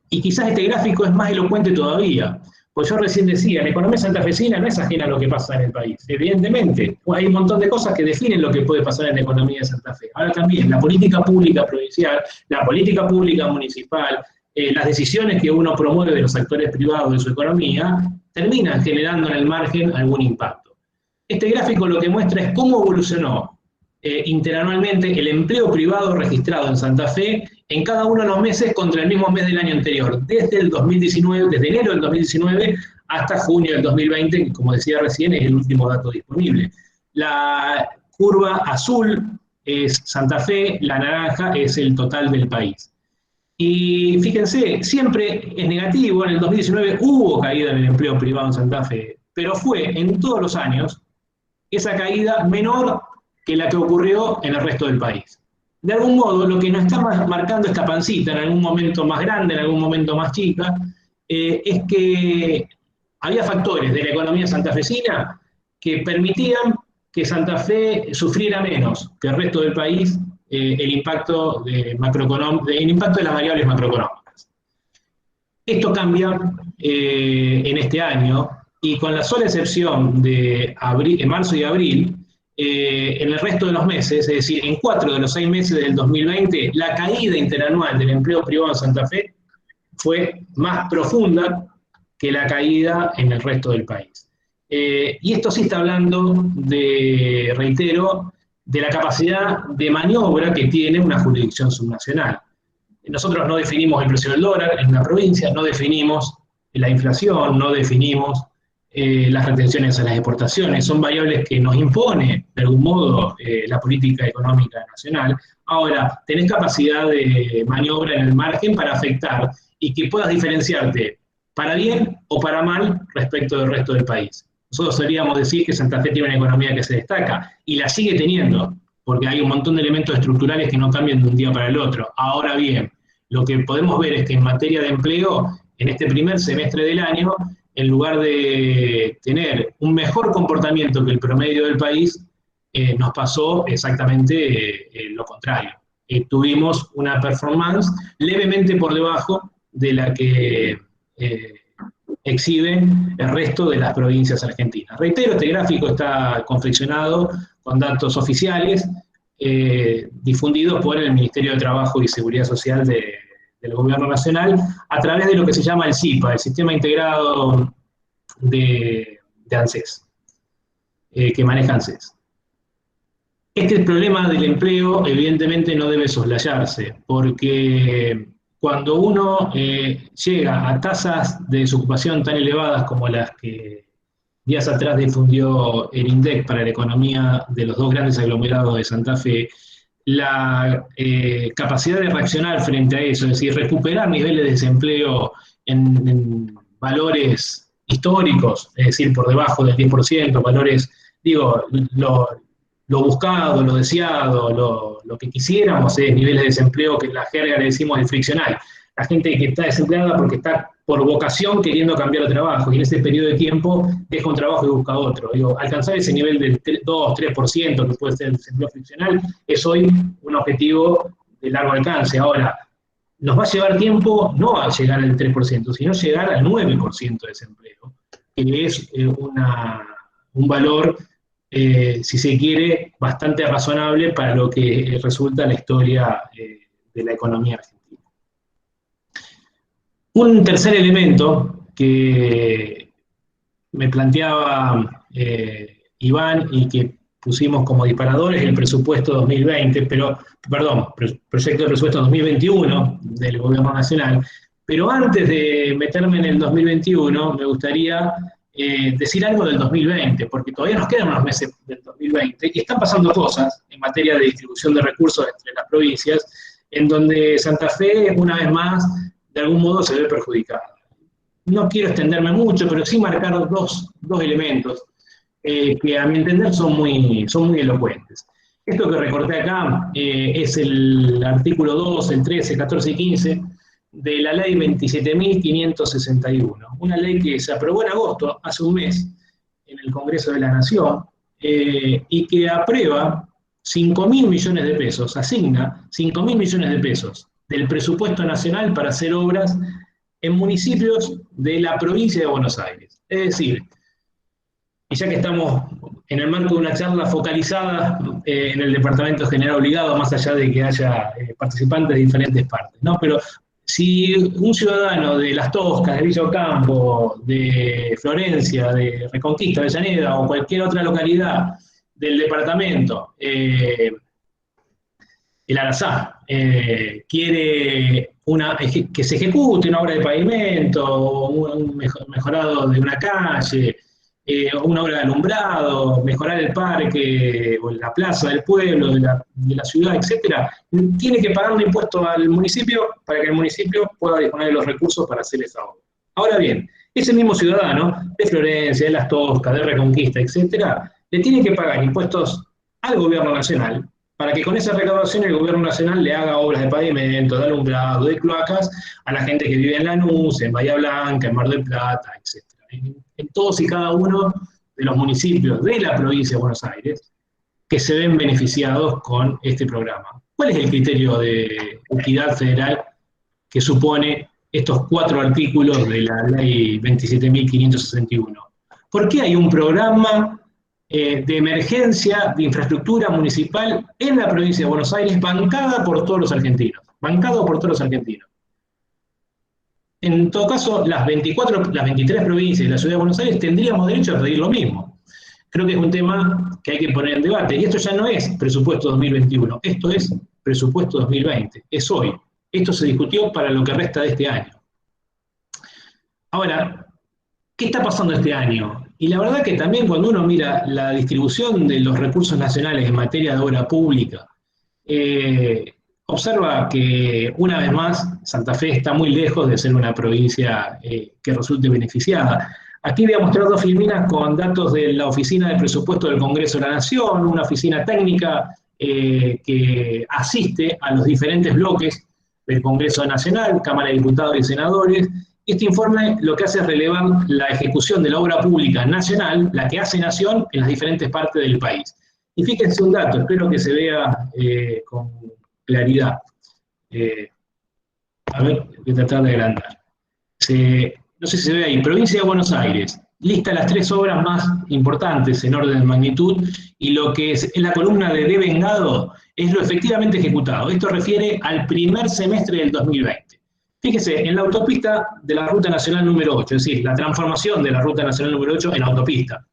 Y quizás este gráfico es más elocuente todavía, pues yo recién decía, la economía santafesina no es ajena a lo que pasa en el país. Evidentemente, hay un montón de cosas que definen lo que puede pasar en la economía de Santa Fe. Ahora también, la política pública provincial, la política pública municipal, las decisiones que uno promueve de los actores privados de su economía, terminan generando en el margen algún impacto. Este gráfico lo que muestra es cómo evolucionó interanualmente el empleo privado registrado en Santa Fe en cada uno de los meses contra el mismo mes del año anterior, desde el 2019, desde enero del 2019 hasta junio del 2020, que como decía recién es el último dato disponible. La curva azul es Santa Fe, la naranja es el total del país. Y fíjense, siempre es negativo, en el 2019 hubo caída en el empleo privado en Santa Fe, pero fue en todos los años esa caída menor que la que ocurrió en el resto del país. De algún modo, lo que nos está marcando esta pancita, en algún momento más grande, en algún momento más chica, es que había factores de la economía santafesina que permitían que Santa Fe sufriera menos que el resto del país el impacto de las variables macroeconómicas. Esto cambia en este año, y con la sola excepción de marzo y abril, en el resto de los meses, es decir, en 4 de los 6 meses del 2020, la caída interanual del empleo privado en Santa Fe fue más profunda que la caída en el resto del país. Y esto sí está hablando de, reitero, de la capacidad de maniobra que tiene una jurisdicción subnacional. Nosotros no definimos el precio del dólar en una provincia, no definimos la inflación, no definimos las retenciones a las exportaciones, son variables que nos impone, de algún modo, la política económica nacional. Ahora, tenés capacidad de maniobra en el margen para afectar y que puedas diferenciarte para bien o para mal respecto del resto del país. Nosotros solíamos decir que Santa Fe tiene una economía que se destaca, y la sigue teniendo, porque hay un montón de elementos estructurales que no cambian de un día para el otro. Ahora bien, lo que podemos ver es que en materia de empleo, en este primer semestre del año, en lugar de tener un mejor comportamiento que el promedio del país, nos pasó exactamente lo contrario. Tuvimos una performance levemente por debajo de la que exhiben el resto de las provincias argentinas. Reitero, este gráfico está confeccionado con datos oficiales, difundidos por el Ministerio de Trabajo y Seguridad Social del Gobierno Nacional, a través de lo que se llama el SIPA, el Sistema Integrado de ANSES, que maneja ANSES. Este problema del empleo, evidentemente, no debe soslayarse, porque cuando uno llega a tasas de desocupación tan elevadas como las que días atrás difundió el INDEC para la economía de los dos grandes aglomerados de Santa Fe, la capacidad de reaccionar frente a eso, es decir, recuperar niveles de desempleo en valores históricos, es decir, por debajo del 10%, valores, digo, lo buscado, lo deseado, lo que quisiéramos es niveles de desempleo que en la jerga le decimos el friccional. La gente que está desempleada porque está por vocación queriendo cambiar de trabajo, y en ese periodo de tiempo deja un trabajo y busca otro. Digo, alcanzar ese nivel del 2-3% que puede ser el desempleo friccional es hoy un objetivo de largo alcance. Ahora, nos va a llevar tiempo no a llegar al 3%, sino llegar al 9% de desempleo, que es un valor, si se quiere, bastante razonable para lo que resulta la historia de la economía argentina. Un tercer elemento que me planteaba Iván y que pusimos como disparador es el presupuesto 2020, proyecto de presupuesto 2021 del Gobierno Nacional. Pero antes de meterme en el 2021, me gustaría decir algo del 2020, porque todavía nos quedan unos meses del 2020 y están pasando cosas en materia de distribución de recursos entre las provincias, en donde Santa Fe, una vez más, de algún modo se ve perjudicada. No quiero extenderme mucho, pero sí marcar dos elementos que a mi entender son muy elocuentes. Esto que recorté acá es el artículo 2, el 13, 14 y 15 de la ley 27.561, una ley que se aprobó en agosto, hace un mes, en el Congreso de la Nación, y que aprueba 5.000 millones de pesos, asigna 5.000 millones de pesos del presupuesto nacional para hacer obras en municipios de la provincia de Buenos Aires. Es decir, y ya que estamos en el marco de una charla focalizada en el Departamento General Obligado, más allá de que haya participantes de diferentes partes, ¿no? Pero Si un ciudadano de Las Toscas, de Villa Ocampo, de Florencia, de Reconquista, de Avellaneda o cualquier otra localidad del departamento, el Arazá, quiere que se ejecute una obra de pavimento, un mejorado de una calle, una obra de alumbrado, mejorar el parque o la plaza del pueblo, de la ciudad, etcétera, tiene que pagar un impuesto al municipio para que el municipio pueda disponer de los recursos para hacer esa obra. Ahora bien, ese mismo ciudadano de Florencia, de Las Toscas, de Reconquista, etcétera, le tiene que pagar impuestos al gobierno nacional para que con esa recaudación el gobierno nacional le haga obras de pavimento, de alumbrado, de cloacas a la gente que vive en Lanús, en Bahía Blanca, en Mar del Plata, etc. En todos y cada uno de los municipios de la provincia de Buenos Aires que se ven beneficiados con este programa. ¿Cuál es el criterio de equidad federal que supone estos 4 artículos de la ley 27.561? ¿Por qué hay un programa de emergencia de infraestructura municipal en la provincia de Buenos Aires bancada por todos los argentinos? Bancado por todos los argentinos. En todo caso, las 23 provincias de la ciudad de Buenos Aires tendríamos derecho a pedir lo mismo. Creo que es un tema que hay que poner en debate. Y esto ya no es presupuesto 2021, esto es presupuesto 2020, es hoy. Esto se discutió para lo que resta de este año. Ahora, ¿qué está pasando este año? Y la verdad que también cuando uno mira la distribución de los recursos nacionales en materia de obra pública, observa que una vez más Santa Fe está muy lejos de ser una provincia que resulte beneficiada. Aquí voy a mostrar 2 filminas con datos de la Oficina de Presupuesto del Congreso de la Nación, una oficina técnica que asiste a los diferentes bloques del Congreso Nacional, Cámara de Diputados y Senadores. Este informe lo que hace es relevar la ejecución de la obra pública nacional, la que hace Nación, en las diferentes partes del país. Y fíjense un dato, espero que se vea con claridad. A ver, voy a tratar de agrandar. No sé si se ve ahí, provincia de Buenos Aires, lista las 3 obras más importantes en orden de magnitud, y lo que es en la columna de devengado es lo efectivamente ejecutado. Esto refiere al primer semestre del 2020. Fíjese, en la autopista de la Ruta Nacional número 8, es decir, la transformación de la Ruta Nacional número 8 en autopista.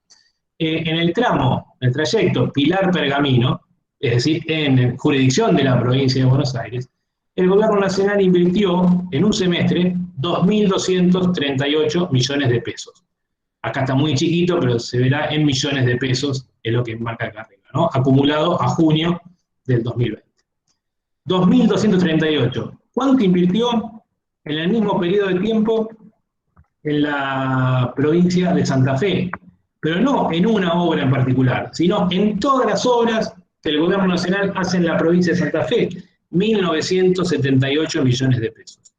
En el tramo, el trayecto Pilar-Pergamino, es decir, en jurisdicción de la provincia de Buenos Aires, el gobierno nacional invirtió en un semestre 2.238 millones de pesos. Acá está muy chiquito, pero se verá en millones de pesos, es lo que marca acá arriba, ¿no? Acumulado a junio del 2020. 2.238. ¿Cuánto invirtió en el mismo periodo de tiempo en la provincia de Santa Fe? Pero no en una obra en particular, sino en todas las obras que el gobierno nacional hace en la provincia de Santa Fe, 1.978 millones de pesos.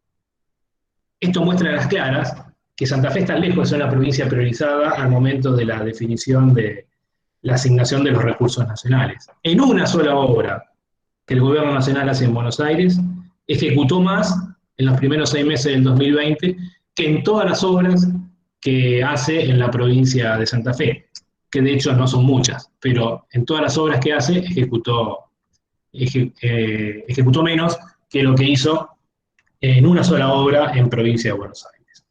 Esto muestra a las claras que Santa Fe está lejos de ser una provincia priorizada al momento de la definición de la asignación de los recursos nacionales. En una sola obra que el gobierno nacional hace en Buenos Aires, ejecutó más en los primeros 6 meses del 2020 que en todas las obras que hace en la provincia de Santa Fe, que de hecho no son muchas, pero en todas las obras que hace ejecutó menos que lo que hizo en una sola obra en provincia de Buenos Aires.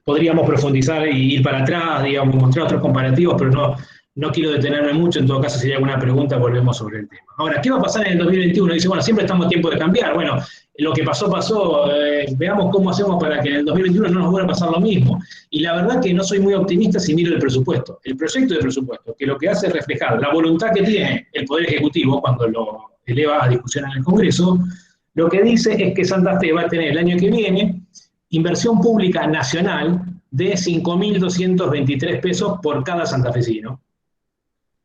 Podríamos profundizar y ir para atrás, digamos, mostrar otros comparativos, pero no quiero detenerme mucho. En todo caso, si hay alguna pregunta, volvemos sobre el tema. Ahora, ¿qué va a pasar en el 2021? Dice, bueno, siempre estamos a tiempo de cambiar. Bueno, lo que pasó, pasó. Veamos cómo hacemos para que en el 2021 no nos vuelva a pasar lo mismo. Y la verdad que no soy muy optimista si miro el presupuesto, el proyecto de presupuesto, que lo que hace es reflejar la voluntad que tiene el Poder Ejecutivo cuando lo eleva a discusión en el Congreso. Lo que dice es que Santa Fe va a tener el año que viene inversión pública nacional de 5.223 pesos por cada santafesino,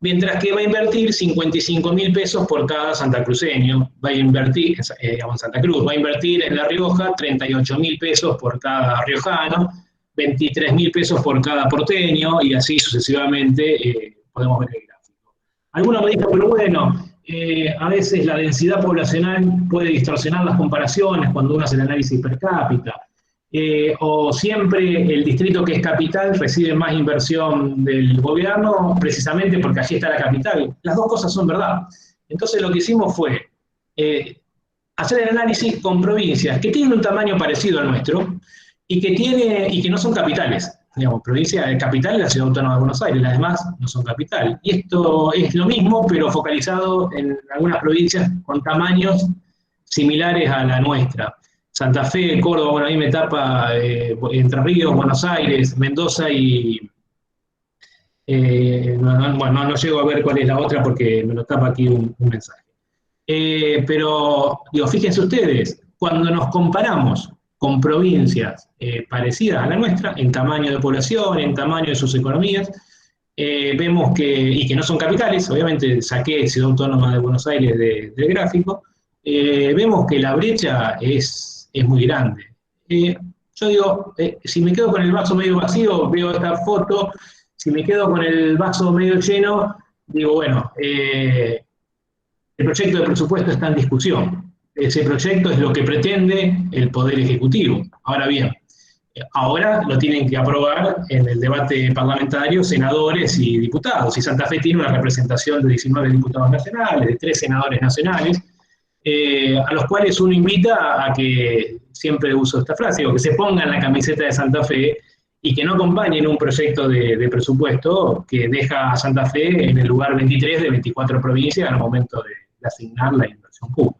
mientras que va a invertir 55.000 pesos por cada santacruceño, va a invertir, en Santa Cruz, va a invertir en La Rioja 38.000 pesos por cada riojano, 23.000 pesos por cada porteño, y así sucesivamente podemos ver el gráfico. Algunos me dicen, pero bueno, a veces la densidad poblacional puede distorsionar las comparaciones cuando uno hace el análisis per cápita, o siempre el distrito que es capital recibe más inversión del gobierno precisamente porque allí está la capital. Las dos cosas son verdad. Entonces lo que hicimos fue hacer el análisis con provincias que tienen un tamaño parecido al nuestro y que no son capitales. Digamos, capital es la Ciudad Autónoma de Buenos Aires, las demás no son capital. Y esto es lo mismo, pero focalizado en algunas provincias con tamaños similares a la nuestra. Santa Fe, Córdoba, bueno, ahí me tapa Entre Ríos, Buenos Aires, Mendoza y... bueno, no llego a ver cuál es la otra porque me lo tapa aquí un mensaje. Pero, digo, fíjense ustedes, cuando nos comparamos con provincias parecidas a la nuestra, en tamaño de población, en tamaño de sus economías, vemos y que no son capitales, obviamente saqué Ciudad Autónoma de Buenos Aires del gráfico, vemos que la brecha es muy grande. Yo digo, si me quedo con el vaso medio vacío, veo esta foto, si me quedo con el vaso medio lleno, digo, bueno, el proyecto de presupuesto está en discusión. Ese proyecto es lo que pretende el Poder Ejecutivo. Ahora bien, ahora lo tienen que aprobar en el debate parlamentario senadores y diputados. Y Santa Fe tiene una representación de 19 diputados nacionales, de 3 senadores nacionales, a los cuales uno invita a que, siempre uso esta frase, o que se pongan la camiseta de Santa Fe y que no acompañen un proyecto de presupuesto que deja a Santa Fe en el lugar 23 de 24 provincias al momento de asignar la inversión pública.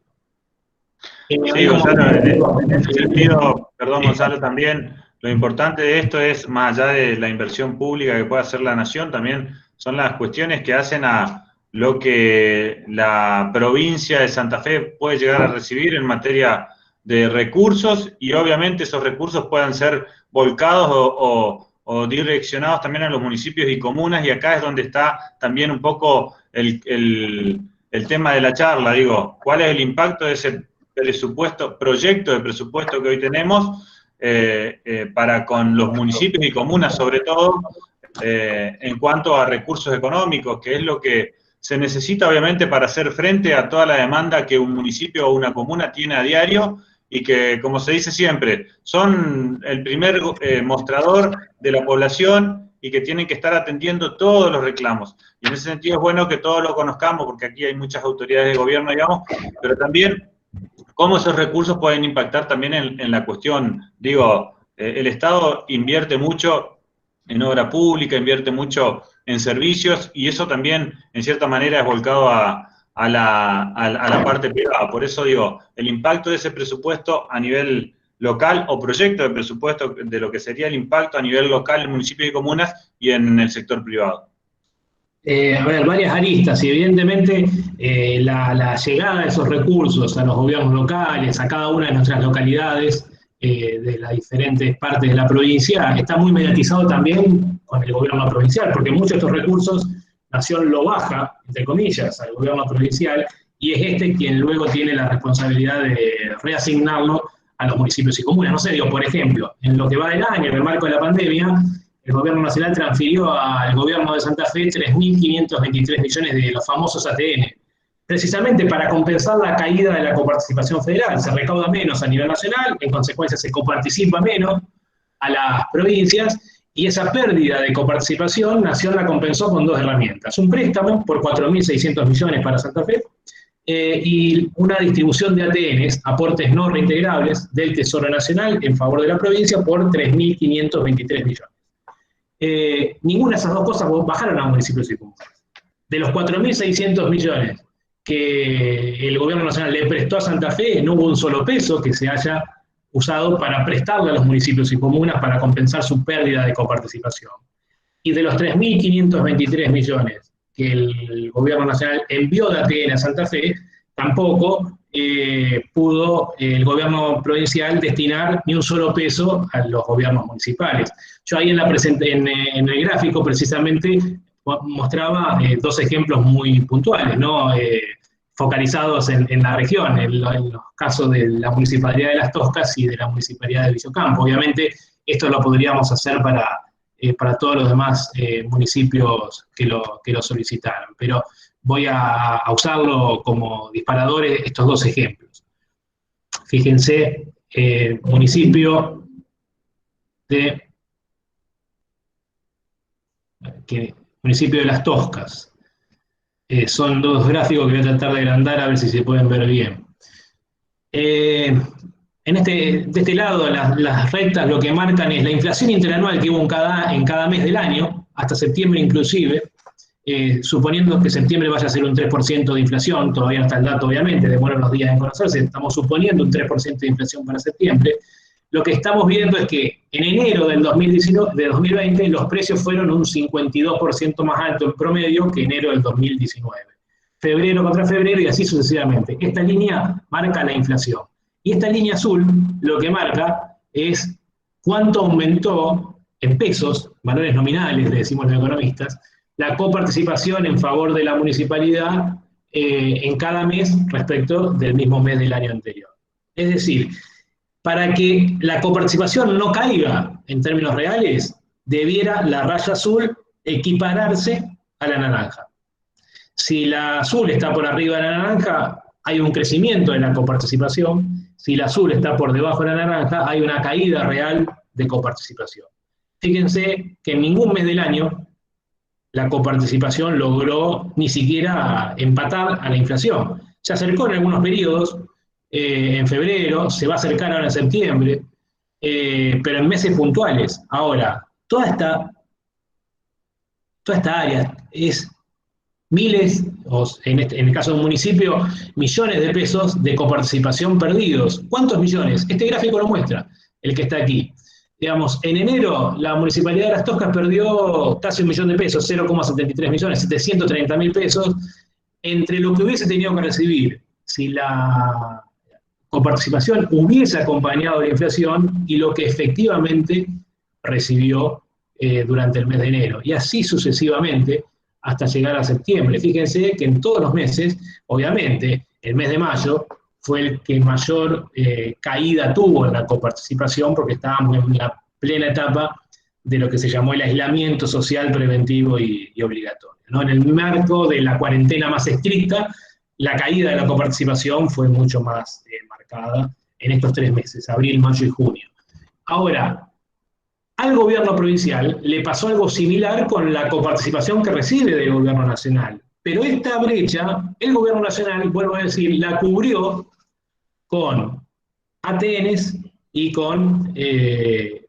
Sí, Gonzalo, en ese sentido, perdón, Gonzalo, también lo importante de esto es, más allá de la inversión pública que pueda hacer la nación, también son las cuestiones que hacen a lo que la provincia de Santa Fe puede llegar a recibir en materia de recursos, y obviamente esos recursos puedan ser volcados o direccionados también a los municipios y comunas, y acá es donde está también un poco el tema de la charla, digo, ¿cuál es el impacto de ese proyecto de presupuesto que hoy tenemos para con los municipios y comunas, sobre todo en cuanto a recursos económicos, que es lo que se necesita obviamente para hacer frente a toda la demanda que un municipio o una comuna tiene a diario, y que, como se dice siempre, son el primer mostrador de la población y que tienen que estar atendiendo todos los reclamos. Y en ese sentido es bueno que todos lo conozcamos, porque aquí hay muchas autoridades de gobierno, digamos, pero también cómo esos recursos pueden impactar también en la cuestión. Digo, el Estado invierte mucho en obra pública, invierte mucho en servicios, y eso también, en cierta manera, es volcado a la parte privada. Por eso digo, el impacto de ese presupuesto a nivel local, o proyecto de presupuesto de lo que sería el impacto a nivel local en municipios y comunas y en el sector privado. A ver, varias aristas, y evidentemente la llegada de esos recursos a los gobiernos locales, a cada una de nuestras localidades, de las diferentes partes de la provincia, está muy mediatizado también con el gobierno provincial, porque muchos de estos recursos Nación lo baja, entre comillas, al gobierno provincial, y es este quien luego tiene la responsabilidad de reasignarlo a los municipios y comunas. No sé, digo, por ejemplo, en lo que va del año, en el marco de la pandemia, el gobierno nacional transfirió al gobierno de Santa Fe 3.523 millones de los famosos ATN, precisamente para compensar la caída de la coparticipación federal. Se recauda menos a nivel nacional, en consecuencia se coparticipa menos a las provincias, y esa pérdida de coparticipación Nación la compensó con 2 herramientas. Un préstamo por 4.600 millones para Santa Fe, y una distribución de ATNs, aportes no reintegrables, del Tesoro Nacional en favor de la provincia por 3.523 millones. Ninguna de esas dos cosas bajaron a municipios y comunas. De los 4.600 millones que el gobierno nacional le prestó a Santa Fe, no hubo un solo peso que se haya usado para prestarle a los municipios y comunas para compensar su pérdida de coparticipación. Y de los 3.523 millones que el gobierno nacional envió de ATN a Santa Fe, tampoco pudo el gobierno provincial destinar ni un solo peso a los gobiernos municipales. Yo ahí en el gráfico precisamente mostraba 2 ejemplos muy puntuales, ¿no? Focalizados en la región, en los casos de la Municipalidad de Las Toscas y de la Municipalidad de Villocampo. Obviamente esto lo podríamos hacer para todos los demás municipios que lo solicitaron, pero voy a usarlo como disparadores estos 2 ejemplos. Fíjense, municipio de Las Toscas. Son 2 gráficos que voy a tratar de agrandar a ver si se pueden ver bien. De este lado, las rectas lo que marcan es la inflación interanual que hubo en cada mes del año, hasta septiembre inclusive, suponiendo que septiembre vaya a ser un 3% de inflación, todavía no está el dato obviamente, demora unos días en conocerse, estamos suponiendo un 3% de inflación para septiembre. Lo que estamos viendo es que en enero del 2020 los precios fueron un 52% más alto en promedio que enero del 2019. Febrero contra febrero y así sucesivamente. Esta línea marca la inflación. Y esta línea azul lo que marca es cuánto aumentó en pesos, valores nominales, le decimos los economistas, la coparticipación en favor de la municipalidad en cada mes respecto del mismo mes del año anterior. Es decir, para que la coparticipación no caiga en términos reales, debiera la raya azul equipararse a la naranja. Si la azul está por arriba de la naranja, hay un crecimiento de la coparticipación. Si la azul está por debajo de la naranja, hay una caída real de coparticipación. Fíjense que en ningún mes del año la coparticipación logró ni siquiera empatar a la inflación. Se acercó en algunos periodos, en febrero, se va a acercar ahora en septiembre, pero en meses puntuales. Ahora, toda esta área es miles, o en el caso de un municipio, millones de pesos de coparticipación perdidos. ¿Cuántos millones? Este gráfico lo muestra, el que está aquí. Digamos, en enero la Municipalidad de Las Toscas perdió casi 1 millón de pesos, 0,73 millones, 730.000 pesos, entre lo que hubiese tenido que recibir si la coparticipación hubiese acompañado la inflación y lo que efectivamente recibió durante el mes de enero. Y así sucesivamente hasta llegar a septiembre. Fíjense que en todos los meses, obviamente, el mes de mayo fue el que mayor caída tuvo en la coparticipación porque estábamos en la plena etapa de lo que se llamó el aislamiento social preventivo y obligatorio, ¿no? En el marco de la cuarentena más estricta, la caída de la coparticipación fue mucho más marcada en estos 3 meses, abril, mayo y junio. Ahora, al gobierno provincial le pasó algo similar con la coparticipación que recibe del gobierno nacional. Pero esta brecha, el gobierno nacional, vuelvo a decir, la cubrió con ATNs y con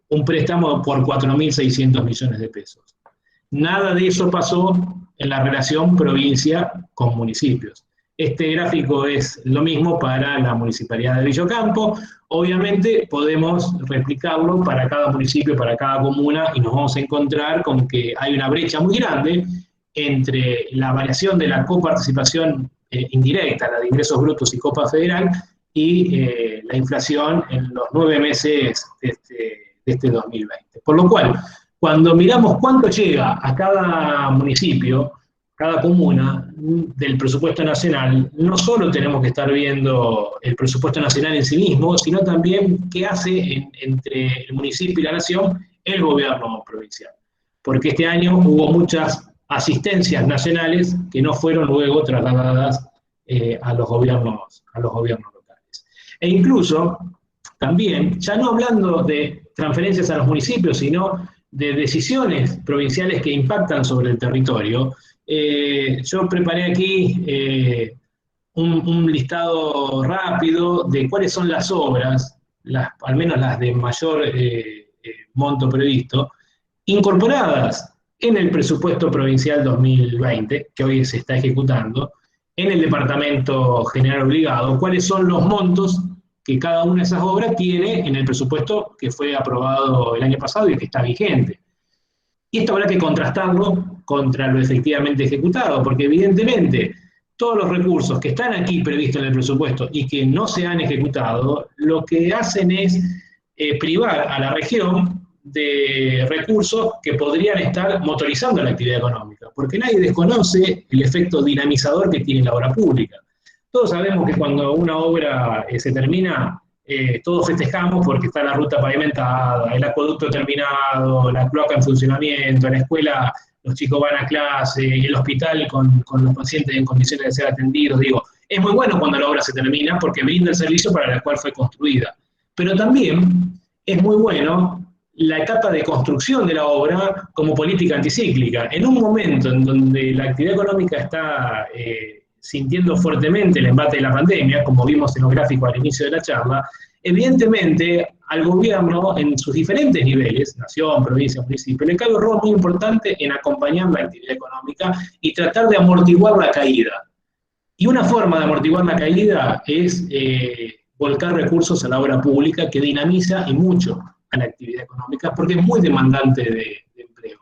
un préstamo por 4.600 millones de pesos. Nada de eso pasó en la relación provincia con municipios. Este gráfico es lo mismo para la Municipalidad de Villa Ocampo. Obviamente podemos replicarlo para cada municipio, para cada comuna, y nos vamos a encontrar con que hay una brecha muy grande entre la variación de la coparticipación indirecta, la de ingresos brutos y copa federal, y la inflación en los 9 meses de este 2020. Por lo cual, cuando miramos cuánto llega a cada municipio, cada comuna, del presupuesto nacional, no solo tenemos que estar viendo el presupuesto nacional en sí mismo, sino también qué hace entre el municipio y la nación el gobierno provincial. Porque este año hubo muchas asistencias nacionales que no fueron luego trasladadas a los gobiernos locales. E incluso, también, ya no hablando de transferencias a los municipios, sino de decisiones provinciales que impactan sobre el territorio, yo preparé aquí un listado rápido de cuáles son las obras, al menos las de mayor monto previsto, incorporadas en el presupuesto provincial 2020, que hoy se está ejecutando, en el Departamento General Obligado, cuáles son los montos que cada una de esas obras tiene en el presupuesto que fue aprobado el año pasado y que está vigente. Y esto habrá que contrastarlo contra lo efectivamente ejecutado, porque evidentemente todos los recursos que están aquí previstos en el presupuesto y que no se han ejecutado, lo que hacen es privar a la región de recursos que podrían estar motorizando la actividad económica, porque nadie desconoce el efecto dinamizador que tiene la obra pública. Todos sabemos que cuando una obra se termina, todos festejamos porque está la ruta pavimentada, el acueducto terminado, la cloaca en funcionamiento, en la escuela los chicos van a clase, y el hospital con los pacientes en condiciones de ser atendidos. Digo, es muy bueno cuando la obra se termina porque brinda el servicio para el cual fue construida. Pero también es muy bueno la etapa de construcción de la obra como política anticíclica. En un momento en donde la actividad económica está sintiendo fuertemente el embate de la pandemia, como vimos en los gráficos al inicio de la charla, evidentemente al gobierno en sus diferentes niveles, nación, provincia, municipio, le cabe un rol muy importante en acompañar la actividad económica y tratar de amortiguar la caída. Y una forma de amortiguar la caída es volcar recursos a la obra pública, que dinamiza y mucho a la actividad económica, porque es muy demandante de empleo.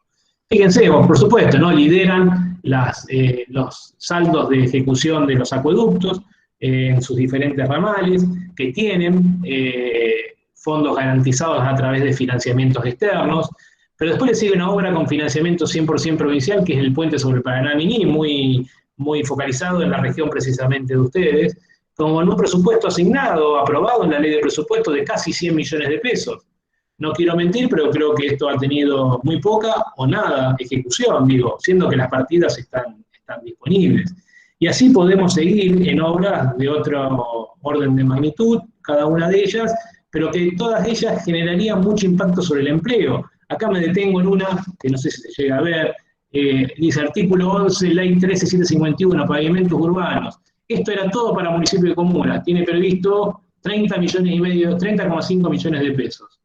Fíjense, por supuesto, ¿no? Lideran los saldos de ejecución de los acueductos en sus diferentes ramales, que tienen fondos garantizados a través de financiamientos externos, pero después le sigue una obra con financiamiento 100% provincial, que es el puente sobre el Paraná-Miní, muy focalizado en la región precisamente de ustedes, con un presupuesto asignado, aprobado en la ley de presupuesto de casi 100 millones de pesos. No quiero mentir, pero creo que esto ha tenido muy poca o nada ejecución, siendo que las partidas están disponibles. Y así podemos seguir en obras de otro orden de magnitud, cada una de ellas, pero que todas ellas generarían mucho impacto sobre el empleo. Acá me detengo en una, que no sé si se llega a ver, dice artículo 11, ley 13751, pavimentos urbanos. Esto era todo para municipio y comuna, tiene previsto 30,5 millones de pesos.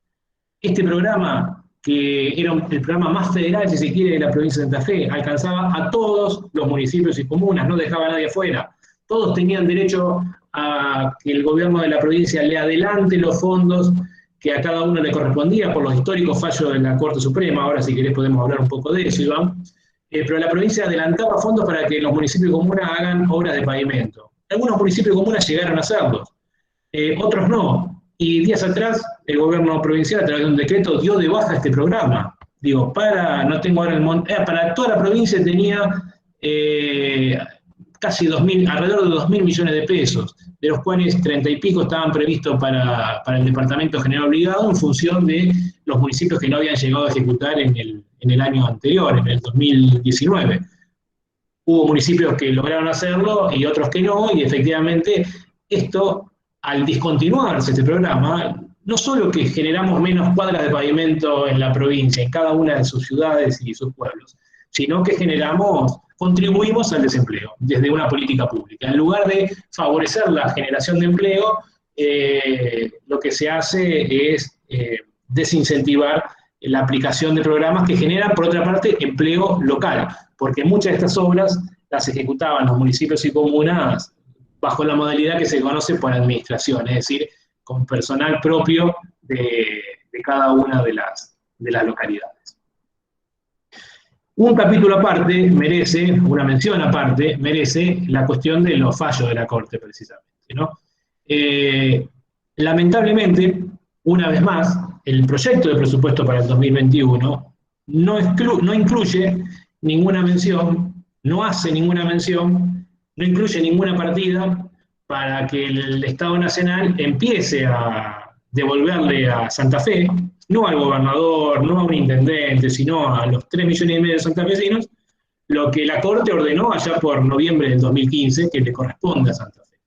Este programa, que era el programa más federal, si se quiere, de la provincia de Santa Fe, alcanzaba a todos los municipios y comunas, no dejaba a nadie afuera. Todos tenían derecho a que el gobierno de la provincia le adelante los fondos que a cada uno le correspondía por los históricos fallos de la Corte Suprema. Ahora, si querés, podemos hablar un poco de eso, Iván. Pero la provincia adelantaba fondos para que los municipios y comunas hagan obras de pavimento. Algunos municipios y comunas llegaron a hacerlos, otros no. Y días atrás, el gobierno provincial, a través de un decreto, dio de baja este programa. No tengo ahora el monto, para toda la provincia tenía casi alrededor de 2.000 millones de pesos, de los cuales 30 y pico estaban previstos para el Departamento General Obligado, en función de los municipios que no habían llegado a ejecutar en el año anterior, en el 2019. Hubo municipios que lograron hacerlo y otros que no, y efectivamente esto, al discontinuarse este programa, no solo que generamos menos cuadras de pavimento en la provincia, en cada una de sus ciudades y sus pueblos, sino que contribuimos al desempleo desde una política pública. En lugar de favorecer la generación de empleo, lo que se hace es desincentivar la aplicación de programas que generan, por otra parte, empleo local, porque muchas de estas obras las ejecutaban los municipios y comunas bajo la modalidad que se conoce por administración, es decir, con personal propio de cada una de las localidades. Un capítulo aparte merece, una mención aparte, merece la cuestión de los fallos de la Corte, precisamente, ¿no? Lamentablemente, una vez más, el proyecto de presupuesto para el 2021 no incluye ninguna mención, no hace ninguna mención, no incluye ninguna partida para que el Estado Nacional empiece a devolverle a Santa Fe, no al gobernador, no a un intendente, sino a los 3,5 millones de santafesinos, lo que la Corte ordenó allá por noviembre del 2015, que le corresponde a Santa Fe.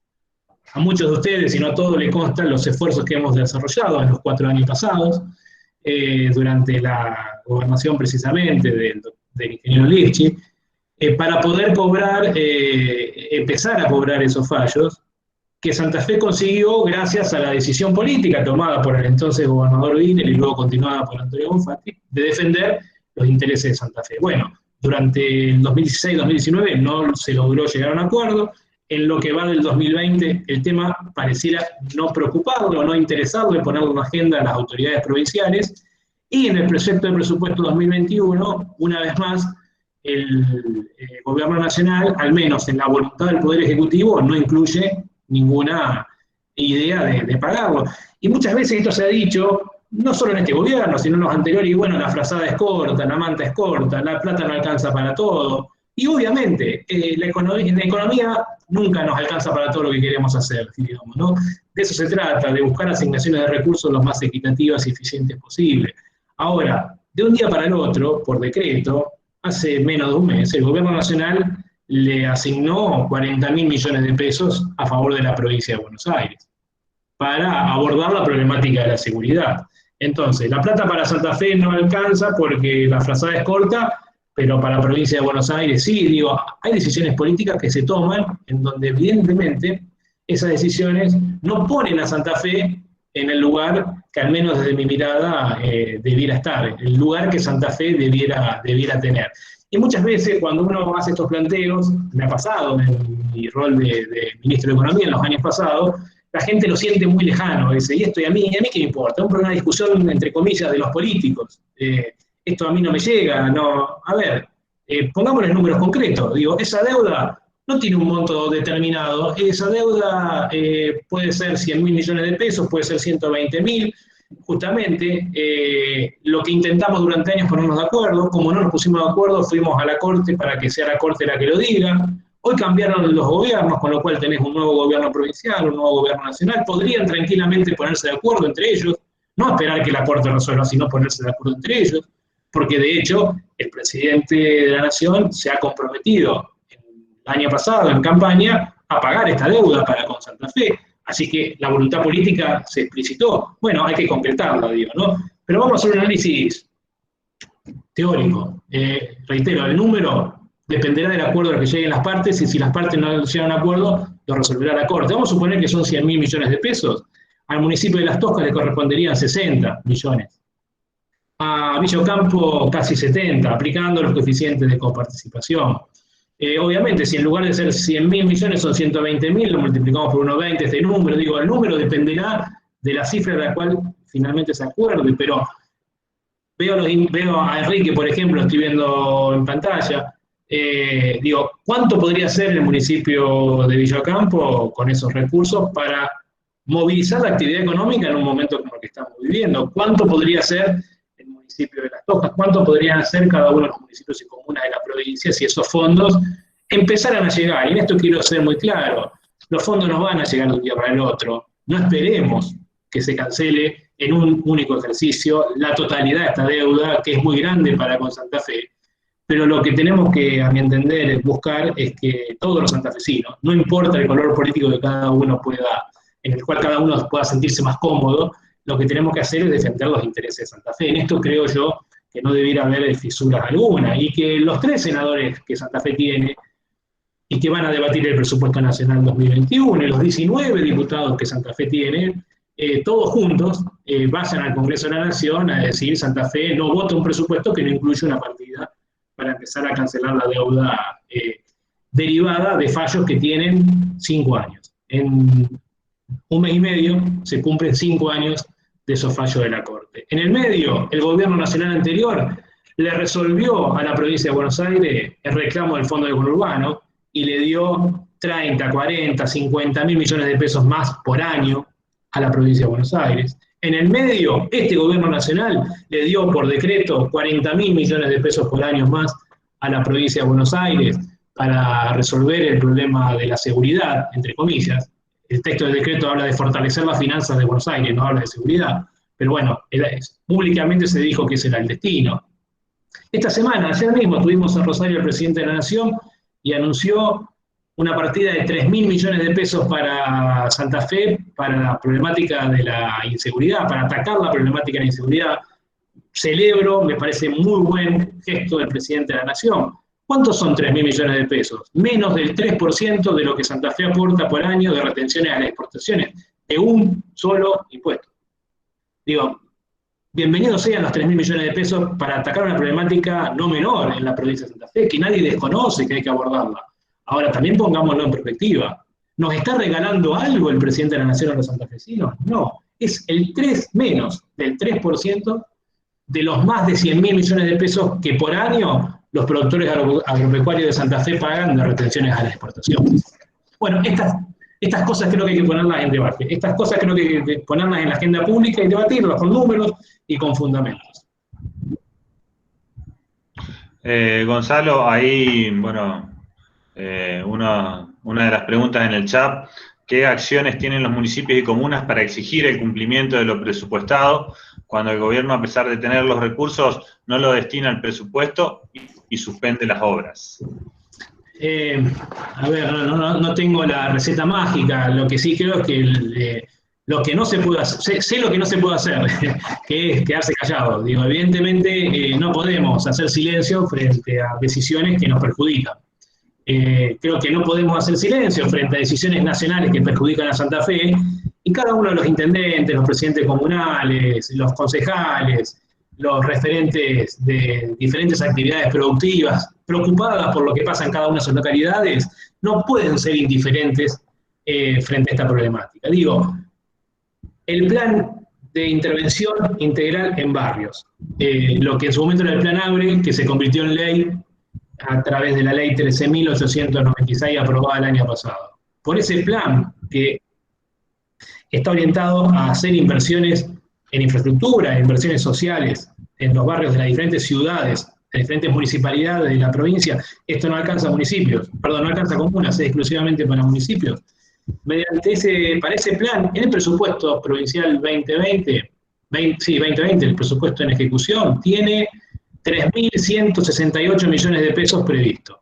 A muchos de ustedes, si no a todos, les constan los esfuerzos que hemos desarrollado en los 4 años pasados, durante la gobernación precisamente del ingeniero Lifchi, para poder empezar a cobrar esos fallos, que Santa Fe consiguió gracias a la decisión política tomada por el entonces gobernador Wiener y luego continuada por Antonio Bonfatti, de defender los intereses de Santa Fe. Bueno, durante el 2016-2019 no se logró llegar a un acuerdo. En lo que va del 2020, el tema pareciera no preocuparlo, no interesarlo, de ponerlo en la agenda a las autoridades provinciales, y en el proyecto de presupuesto 2021, una vez más, el gobierno nacional, al menos en la voluntad del Poder Ejecutivo, no incluye ninguna idea de pagarlo. Y muchas veces esto se ha dicho, no solo en este gobierno, sino en los anteriores, y bueno, la frazada es corta, la manta es corta, la plata no alcanza para todo. Y obviamente, la economía nunca nos alcanza para todo lo que queremos hacer, digamos, ¿no? De eso se trata, de buscar asignaciones de recursos lo más equitativas y eficientes posible. Ahora, de un día para el otro, por decreto, hace menos de un mes, el gobierno nacional le asignó 40.000 millones de pesos a favor de la provincia de Buenos Aires, para abordar la problemática de la seguridad. Entonces, la plata para Santa Fe no alcanza porque la frazada es corta, pero para la provincia de Buenos Aires sí, digo, hay decisiones políticas que se toman en donde evidentemente esas decisiones no ponen a Santa Fe en el lugar que al menos desde mi mirada debiera estar, el lugar que Santa Fe debiera tener. Y muchas veces cuando uno hace estos planteos, me ha pasado en mi rol de ministro de Economía en los años pasados, la gente lo siente muy lejano, dice, ¿y esto y a mí qué me importa? Es una discusión, entre comillas, de los políticos. Esto a mí no me llega, no. A ver, pongámosle números concretos. Digo, esa deuda no tiene un monto determinado. Esa deuda puede ser 100.000 millones de pesos, puede ser 120.000. Justamente, lo que intentamos durante años ponernos de acuerdo, como no nos pusimos de acuerdo, fuimos a la Corte para que sea la Corte la que lo diga. Hoy cambiaron los gobiernos, con lo cual tenés un nuevo gobierno provincial, un nuevo gobierno nacional. Podrían tranquilamente ponerse de acuerdo entre ellos, no esperar que la Corte resuelva, sino ponerse de acuerdo entre ellos, porque de hecho el presidente de la Nación se ha comprometido el año pasado en campaña a pagar esta deuda para con Santa Fe. Así que la voluntad política se explicitó. Bueno, hay que concretarla, digo, ¿no? Pero vamos a hacer un análisis teórico. Reitero, el número dependerá del acuerdo al que lleguen las partes, y si las partes no llegan a un acuerdo, lo resolverá la Corte. Vamos a suponer que son 100.000 millones de pesos. Al municipio de Las Toscas le corresponderían 60 millones. A Villa Ocampo casi 70, aplicando los coeficientes de coparticipación. Obviamente, si en lugar de ser 100.000 millones son 120.000, lo multiplicamos por 1,20 este número. Digo, el número dependerá de la cifra de la cual finalmente se acuerde, pero veo a Enrique, por ejemplo, estoy viendo en pantalla. Digo, ¿cuánto podría ser el municipio de Villa Ocampo con esos recursos para movilizar la actividad económica en un momento como el que estamos viviendo? ¿Cuánto podría ser el municipio de Las Toscas? ¿Cuánto podrían ser cada uno de los municipios y comunas de la provincia si esos fondos empezaran a llegar? Y en esto quiero ser muy claro, los fondos no van a llegar de un día para el otro. No esperemos que se cancele en un único ejercicio la totalidad de esta deuda, que es muy grande para con Santa Fe. Pero lo que tenemos que, a mi entender, buscar es que todos los santafesinos, no importa el color político que cada uno pueda, en el cual cada uno pueda sentirse más cómodo, lo que tenemos que hacer es defender los intereses de Santa Fe. En esto creo yo que no debiera haber fisuras alguna, y que los 3 senadores que Santa Fe tiene y que van a debatir el presupuesto nacional 2021, y los 19 diputados que Santa Fe tiene, todos juntos vayan al Congreso de la Nación a decir Santa Fe no vota un presupuesto que no incluye una partida para empezar a cancelar la deuda derivada de fallos que tienen 5 años. En un mes y medio se cumplen 5 años de esos fallos de la Corte. En el medio, el gobierno nacional anterior le resolvió a la provincia de Buenos Aires el reclamo del Fondo de Conurbano y le dio 30, 40, 50 mil millones de pesos más por año a la provincia de Buenos Aires. En el medio, este gobierno nacional le dio por decreto 40.000 millones de pesos por año más a la provincia de Buenos Aires para resolver el problema de la seguridad, entre comillas. El texto del decreto habla de fortalecer las finanzas de Buenos Aires, no habla de seguridad. Pero bueno, públicamente se dijo que ese era el destino. Esta semana, ayer mismo, tuvimos en Rosario al presidente de la Nación y anunció una partida de 3.000 millones de pesos para Santa Fe, para la problemática de la inseguridad, para atacar la problemática de la inseguridad. Celebro, me parece muy buen gesto del presidente de la Nación. ¿Cuántos son 3.000 millones de pesos? Menos del 3% de lo que Santa Fe aporta por año de retenciones a las exportaciones, de un solo impuesto. Digo, bienvenidos sean los 3.000 millones de pesos para atacar una problemática no menor en la provincia de Santa Fe, que nadie desconoce que hay que abordarla. Ahora, también pongámoslo en perspectiva. ¿Nos está regalando algo el presidente de la Nación a los santafesinos? No, es el 3 menos del 3% de los más de 100.000 millones de pesos que por año los productores agropecuarios de Santa Fe pagan de retenciones a la exportación. Bueno, estas cosas creo que hay que ponerlas en debate. Estas cosas creo que hay que ponerlas en la agenda pública y debatirlas con números y con fundamentos. Gonzalo, ahí, bueno, una de las preguntas en el chat, ¿qué acciones tienen los municipios y comunas para exigir el cumplimiento de lo presupuestado cuando el gobierno, a pesar de tener los recursos, no lo destina al presupuesto y suspende las obras? A ver, no tengo la receta mágica. Lo que sí creo es que Lo que no se puede hacer, sé lo que no se puede hacer, que es quedarse callado. Digo, evidentemente no podemos hacer silencio frente a decisiones que nos perjudican. Creo que no podemos hacer silencio frente a decisiones nacionales que perjudican a Santa Fe, y cada uno de los intendentes, los presidentes comunales, los concejales, los referentes de diferentes actividades productivas, preocupadas por lo que pasa en cada una de sus localidades, no pueden ser indiferentes frente a esta problemática. Digo, el plan de intervención integral en barrios, lo que en su momento era el plan ABRE, que se convirtió en ley a través de la ley 13.896 aprobada el año pasado. Por ese plan que está orientado a hacer inversiones en infraestructura, inversiones sociales, en los barrios de las diferentes ciudades, de diferentes municipalidades de la provincia. Esto no alcanza municipios, perdón, no alcanza comunas, es exclusivamente para municipios. Para ese plan, en el presupuesto provincial 2020, el presupuesto en ejecución, tiene 3.168 millones de pesos previstos.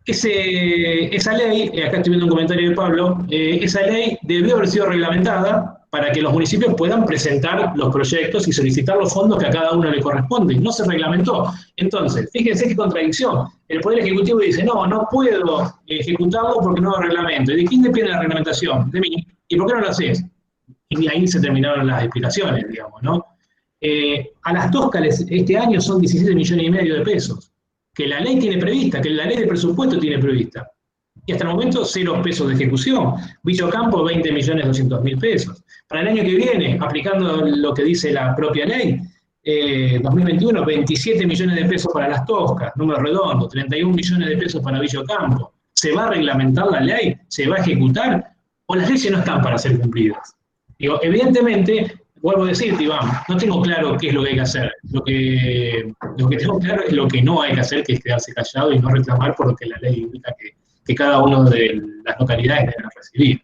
Esa ley, acá estoy viendo un comentario de Pablo, esa ley debió haber sido reglamentada para que los municipios puedan presentar los proyectos y solicitar los fondos que a cada uno le corresponden. No se reglamentó. Entonces, fíjense qué contradicción. El Poder Ejecutivo dice, no puedo ejecutarlo porque no hay reglamento. ¿Y de quién depende la reglamentación? De mí. ¿Y por qué no lo haces? Y ahí se terminaron las explicaciones, digamos, ¿no? A las Toscas este año son 17 millones y medio de pesos, que la ley tiene prevista, que la ley de presupuesto tiene prevista. Y hasta el momento 0 pesos de ejecución. Villa Ocampo 20.200.000 pesos. Para el año que viene, aplicando lo que dice la propia ley, 2021, 27 millones de pesos para Las Toscas, número redondo, 31 millones de pesos para Villa Ocampo. ¿Se va a reglamentar la ley? ¿Se va a ejecutar? ¿O las leyes no están para ser cumplidas? Digo, evidentemente, vuelvo a decirte, Iván, no tengo claro qué es lo que hay que hacer. Lo que tengo claro es lo que no hay que hacer, que es quedarse callado y no reclamar por lo que la ley indica que cada uno de las localidades deben recibir.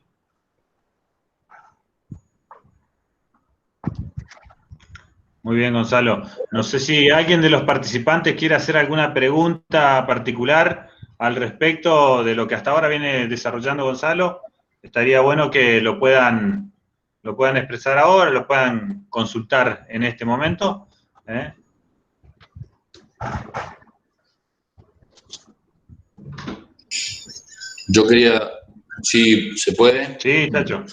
Muy bien, Gonzalo. No sé si alguien de los participantes quiere hacer alguna pregunta particular al respecto de lo que hasta ahora viene desarrollando Gonzalo. Estaría bueno que lo puedan expresar ahora, lo puedan consultar en este momento. Yo quería, si se puede. Sí, Tacho.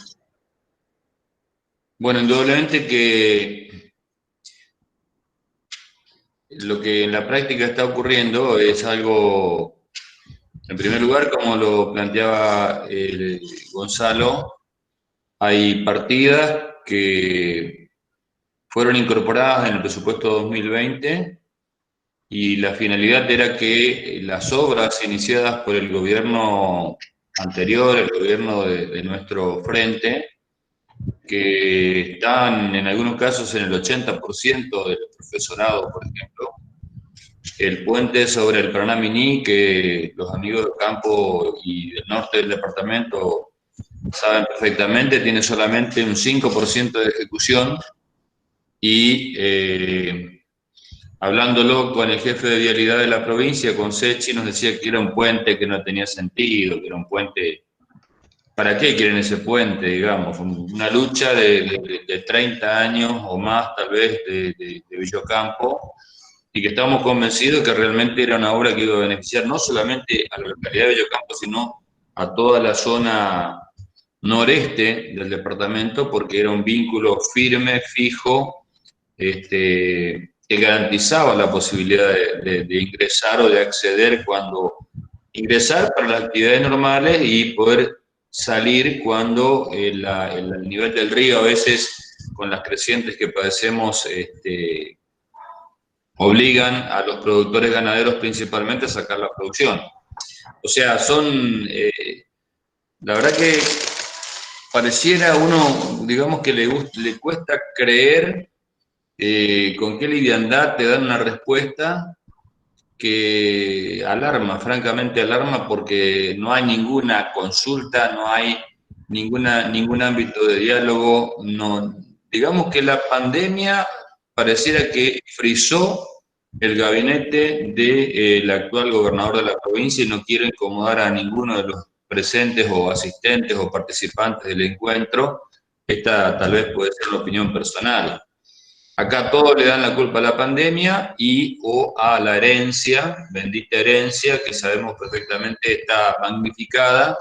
Bueno, indudablemente que lo que en la práctica está ocurriendo es algo, en primer lugar, como lo planteaba Gonzalo, hay partidas que fueron incorporadas en el presupuesto 2020 y la finalidad era que las obras iniciadas por el gobierno anterior, el gobierno de nuestro frente, que están en algunos casos en el 80% del profesorado, por ejemplo. El puente sobre el Paraná Miní, que los amigos del campo y del norte del departamento saben perfectamente, tiene solamente un 5% de ejecución y hablándolo con el jefe de vialidad de la provincia, con Sechi, nos decía que era un puente que no tenía sentido, que era un puente... ¿Para qué quieren ese puente, digamos? Una lucha de 30 años o más, tal vez, de Villa Ocampo, y que estábamos convencidos que realmente era una obra que iba a beneficiar no solamente a la localidad de Villa Ocampo, sino a toda la zona noreste del departamento, porque era un vínculo firme, fijo, que garantizaba la posibilidad de ingresar o de acceder ingresar para las actividades normales y poder salir cuando el nivel del río, a veces con las crecientes que padecemos, obligan a los productores ganaderos principalmente a sacar la producción. O sea, la verdad que pareciera a uno, digamos que le cuesta creer con qué liviandad te dan una respuesta que alarma, francamente alarma, porque no hay ninguna consulta, no hay ningún ámbito de diálogo. No, digamos que la pandemia pareciera que frizó el gabinete del actual gobernador de la provincia y no quiere incomodar a ninguno de los presentes o asistentes o participantes del encuentro, Esta tal vez puede ser una opinión personal. Acá todos le dan la culpa a la pandemia o a la herencia, bendita herencia, que sabemos perfectamente está magnificada,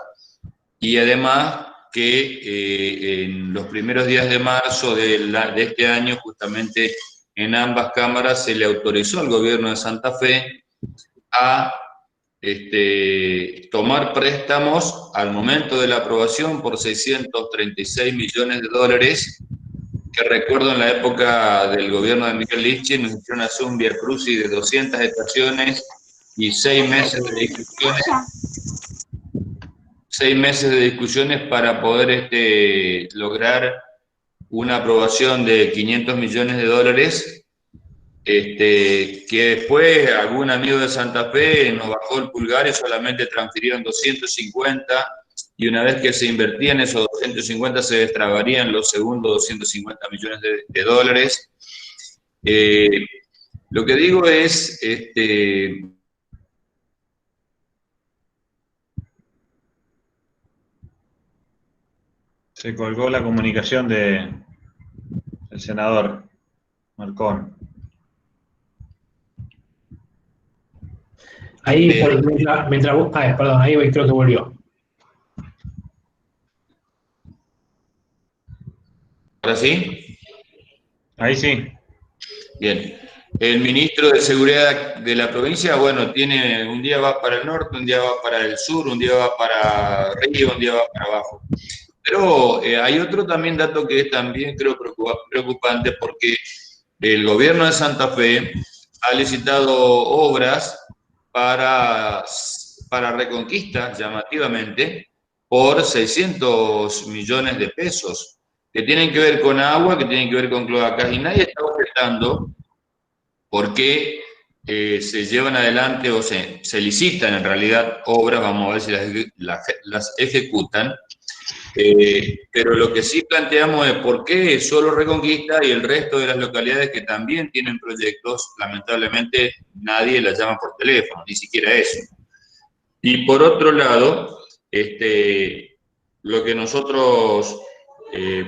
y además que en los primeros días de marzo de este año, justamente en ambas cámaras se le autorizó al gobierno de Santa Fe a tomar préstamos al momento de la aprobación por 636 millones de dólares, que recuerdo en la época del gobierno de Miguel Lichtchen nos hicieron hacer un Via Crucis de 200 estaciones y 6 meses de discusiones. 6 meses de discusiones para poder lograr una aprobación de 500 millones de dólares, que después algún amigo de Santa Fe nos bajó el pulgar y solamente transfirieron 250, y una vez que se invertían esos 250 se destrabarían los segundos 250 millones de dólares. Lo que digo es, Se colgó la comunicación del senador Marcón. Ahí, perdón, ahí creo que volvió. ¿Ahora sí? Ahí sí. Bien. El ministro de Seguridad de la provincia, bueno, un día va para el norte, un día va para el sur, un día va para arriba, un día va para abajo. Pero hay otro también dato que es también, creo, preocupante, porque el gobierno de Santa Fe ha licitado obras para Reconquista, llamativamente, por 600 millones de pesos, que tienen que ver con agua, que tienen que ver con cloacas, y nadie está objetando por qué se llevan adelante o se licitan en realidad obras, vamos a ver si las ejecutan. Pero lo que sí planteamos es por qué solo Reconquista y el resto de las localidades que también tienen proyectos, lamentablemente nadie las llama por teléfono, ni siquiera eso. Y por otro lado, lo que nosotros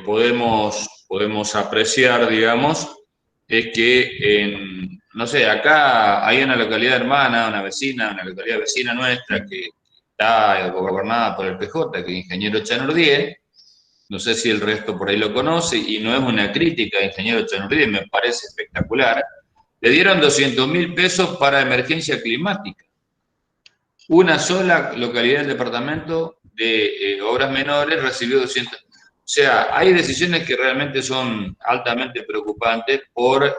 podemos apreciar, digamos, es que no sé, acá hay una localidad hermana, una localidad vecina nuestra que está gobernada por el PJ, que es Ingeniero Chanurdié. No sé si el resto por ahí lo conoce, y no es una crítica a Ingeniero Chanurdié, me parece espectacular. Le dieron 200.000 pesos para emergencia climática. Una sola localidad del departamento de obras menores recibió 200. O sea, hay decisiones que realmente son altamente preocupantes por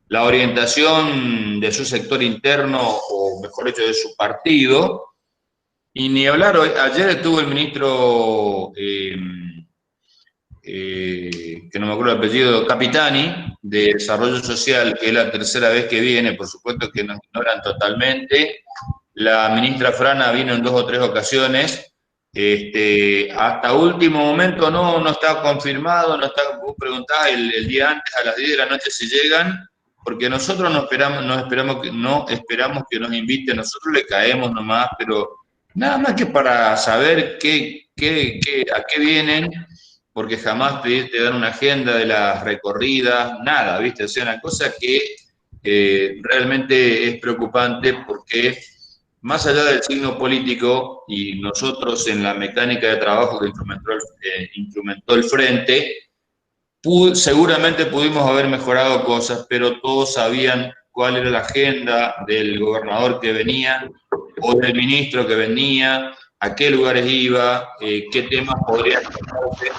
la orientación de su sector interno, o mejor dicho, de su partido. Y ni hablar, ayer estuvo el ministro, que no me acuerdo el apellido, Capitani, de Desarrollo Social, que es la tercera vez que viene, por supuesto que nos ignoran totalmente. La ministra Frana vino en 2 o 3 ocasiones. Hasta último momento no está confirmado, no está. Vos preguntás el día antes, a las 10 de la noche, si llegan, porque nosotros no esperamos que nos inviten, nosotros le caemos nomás, pero nada más que para saber a qué vienen, porque jamás te dan una agenda de las recorridas, nada, ¿viste? O sea, una cosa que realmente es preocupante, porque más allá del signo político, y nosotros en la mecánica de trabajo que instrumentó el Frente, seguramente pudimos haber mejorado cosas, pero todos sabían cuál era la agenda del gobernador que venía o del ministro que venía, a qué lugares iba, qué temas podrían tocarse.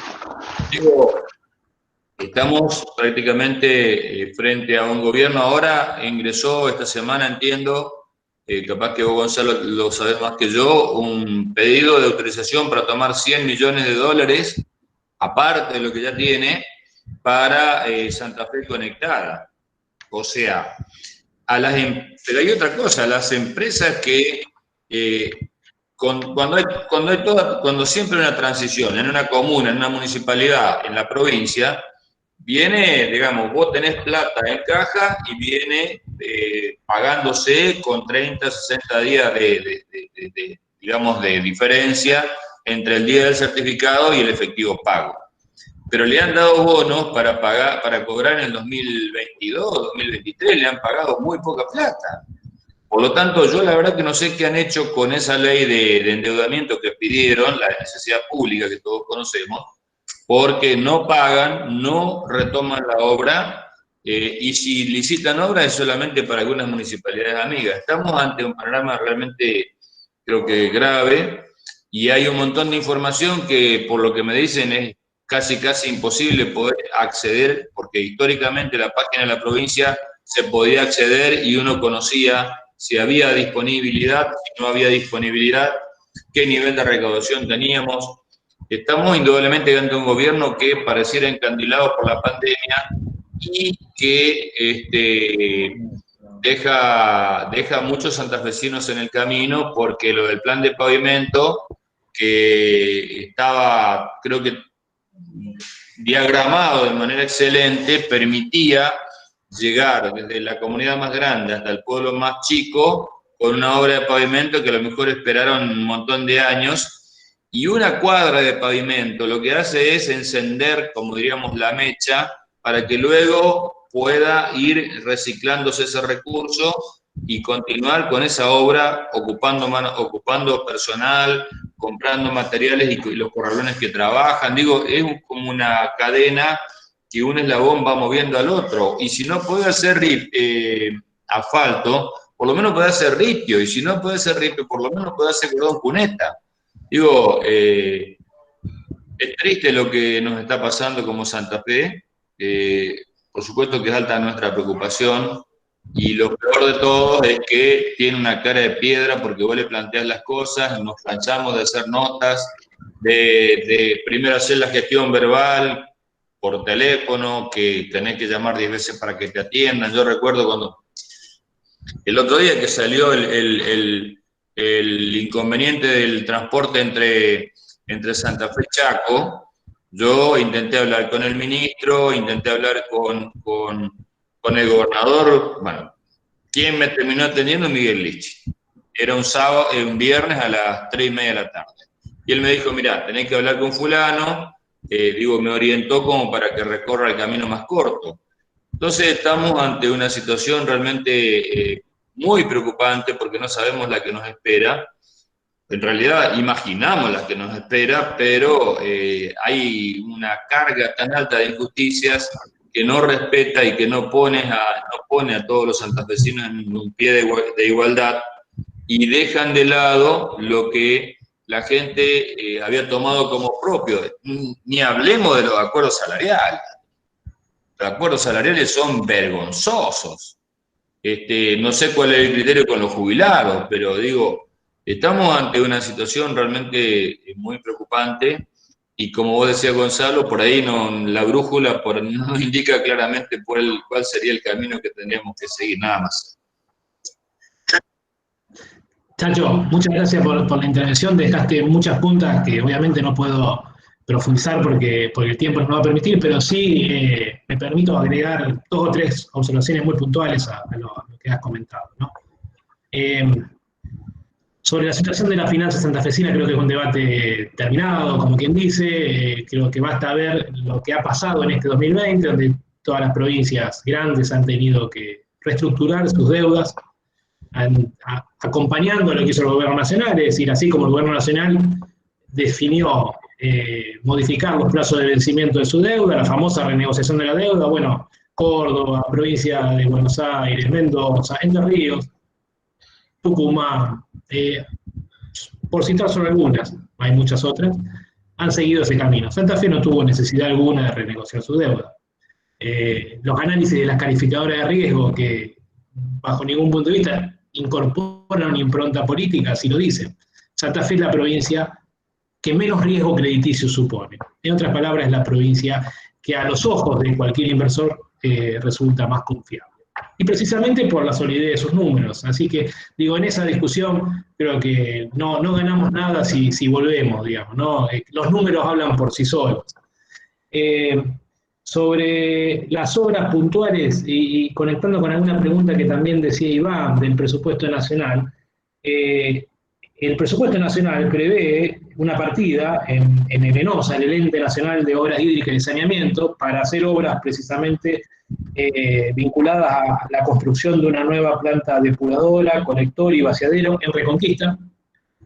Digo, estamos prácticamente frente a un gobierno. Ahora ingresó esta semana, entiendo, capaz que vos, Gonzalo, lo sabés más que yo, un pedido de autorización para tomar 100 millones de dólares, aparte de lo que ya tiene, para Santa Fe Conectada. O sea, pero hay otra cosa, las empresas que cuando siempre hay una transición en una comuna, en una municipalidad, en la provincia, viene, digamos, vos tenés plata en caja y viene pagándose con 30, 60 días digamos, de diferencia entre el día del certificado y el efectivo pago. pero le han dado bonos para pagar, para cobrar en el 2022, 2023, le han pagado muy poca plata. Por lo tanto, yo la verdad que no sé qué han hecho con esa ley de endeudamiento que pidieron, la de necesidad pública que todos conocemos, porque no pagan, no retoman la obra, y si licitan obra es solamente para algunas municipalidades amigas. Estamos ante un panorama realmente, creo que grave, y hay un montón de información que, por lo que me dicen, es casi imposible poder acceder, porque históricamente la página de la provincia se podía acceder y uno conocía si había disponibilidad, si no había disponibilidad, qué nivel de recaudación teníamos. Estamos indudablemente ante un gobierno que pareciera encandilado por la pandemia y que deja a muchos santafesinos en el camino, porque lo del plan de pavimento, que estaba, creo que diagramado de manera excelente, permitía llegar desde la comunidad más grande hasta el pueblo más chico con una obra de pavimento que a lo mejor esperaron un montón de años. Y una cuadra de pavimento lo que hace es encender, como diríamos, la mecha, para que luego pueda ir reciclándose ese recurso y continuar con esa obra, ocupando personal, comprando materiales y los corralones que trabajan. Digo, es como una cadena que un eslabón va moviendo al otro. Y si no puede hacer asfalto, por lo menos puede hacer ripio. Y si no puede hacer ripio, por lo menos puede hacer cordón cuneta. Digo, es triste lo que nos está pasando como Santa Fe. Por supuesto que es alta nuestra preocupación, y lo peor de todo es que tiene una cara de piedra, porque vos le planteás las cosas, nos cansamos de hacer notas, de primero hacer la gestión verbal por teléfono, que tenés que llamar 10 veces para que te atiendan. Yo recuerdo cuando el otro día que salió el inconveniente del transporte entre Santa Fe y Chaco, yo intenté hablar con el ministro, intenté hablar con el gobernador. Bueno, ¿quién me terminó atendiendo? Miguel Lichi. Era un viernes a las 3:30 de la tarde. Y él me dijo, mirá, tenés que hablar con fulano, me orientó como para que recorra el camino más corto. Entonces estamos ante una situación realmente muy preocupante, porque no sabemos la que nos espera. En realidad imaginamos la que nos espera, pero hay una carga tan alta de injusticias que no respeta y que no pone a todos los santafesinos en un pie de igualdad, y dejan de lado lo que la gente había tomado como propio. Ni hablemos de los acuerdos salariales. Los acuerdos salariales son vergonzosos. No sé cuál es el criterio con los jubilados, pero digo, estamos ante una situación realmente muy preocupante, y como vos decías, Gonzalo, por ahí la brújula no nos indica claramente cuál sería el camino que tendríamos que seguir, nada más. Chacho, muchas gracias por la intervención. Dejaste muchas puntas que obviamente no puedo profundizar porque el tiempo no me va a permitir, pero sí me permito agregar 2 o 3 observaciones muy puntuales a lo que has comentado, ¿no? Sobre la situación de la finanza santafesina, creo que es un debate terminado, como quien dice. Creo que basta ver lo que ha pasado en este 2020, donde todas las provincias grandes han tenido que reestructurar sus deudas, acompañando lo que hizo el gobierno nacional. Es decir, así como el gobierno nacional definió modificar los plazos de vencimiento de su deuda, la famosa renegociación de la deuda, bueno, Córdoba, provincia de Buenos Aires, Mendoza, Entre Ríos, Tucumán, por citar solo algunas, hay muchas otras, han seguido ese camino. Santa Fe no tuvo necesidad alguna de renegociar su deuda. Los análisis de las calificadoras de riesgo, que bajo ningún punto de vista incorporan una impronta política, así lo dicen. Santa Fe es la provincia que menos riesgo crediticio supone. En otras palabras, es la provincia que a los ojos de cualquier inversor resulta más confiable. Y precisamente por la solidez de sus números. Así que, digo, en esa discusión creo que no ganamos nada si volvemos, digamos, ¿no? Los números hablan por sí solos. Sobre las obras puntuales, y conectando con alguna pregunta que también decía Iván del presupuesto nacional, El presupuesto nacional prevé una partida en el ENOSA, el Ente Nacional de Obras Hídricas y Saneamiento, para hacer obras precisamente vinculadas a la construcción de una nueva planta depuradora, colector y vaciadero en Reconquista,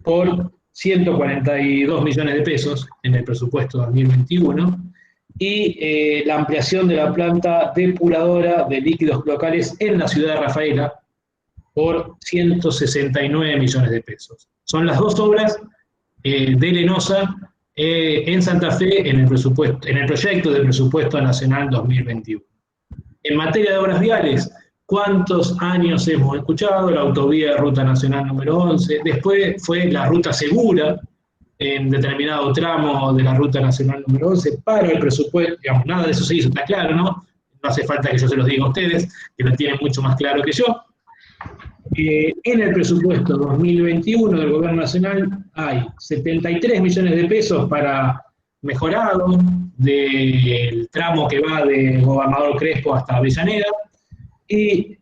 por 142 millones de pesos en el presupuesto 2021, y la ampliación de la planta depuradora de líquidos locales en la ciudad de Rafaela, por 169 millones de pesos. Son las dos obras de ENOSA en Santa Fe en el proyecto de presupuesto nacional 2021. En materia de obras viales, ¿cuántos años hemos escuchado? La autovía de Ruta Nacional número 11, después fue la ruta segura en determinado tramo de la Ruta Nacional número 11 para el presupuesto, digamos, nada de eso se hizo, está claro, ¿no? No hace falta que yo se los diga a ustedes, que lo tienen mucho más claro que yo. En el presupuesto 2021 del Gobierno Nacional hay 73 millones de pesos para mejorado del tramo que va de Gobernador Crespo hasta Avellaneda y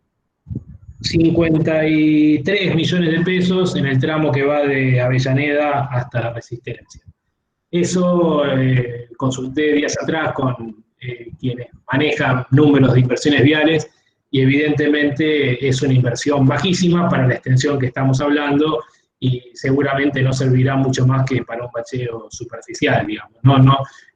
53 millones de pesos en el tramo que va de Avellaneda hasta Resistencia. Eso consulté días atrás con quienes manejan números de inversiones viales, y evidentemente es una inversión bajísima para la extensión que estamos hablando y seguramente no servirá mucho más que para un bacheo superficial, digamos.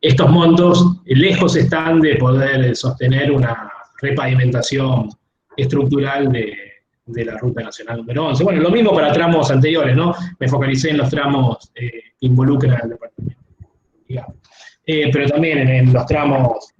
Estos montos lejos están de poder sostener una repavimentación estructural de la Ruta Nacional número 11. Bueno, lo mismo para tramos anteriores, ¿no? Me focalicé en los tramos que involucran al departamento, digamos. Pero también en los tramos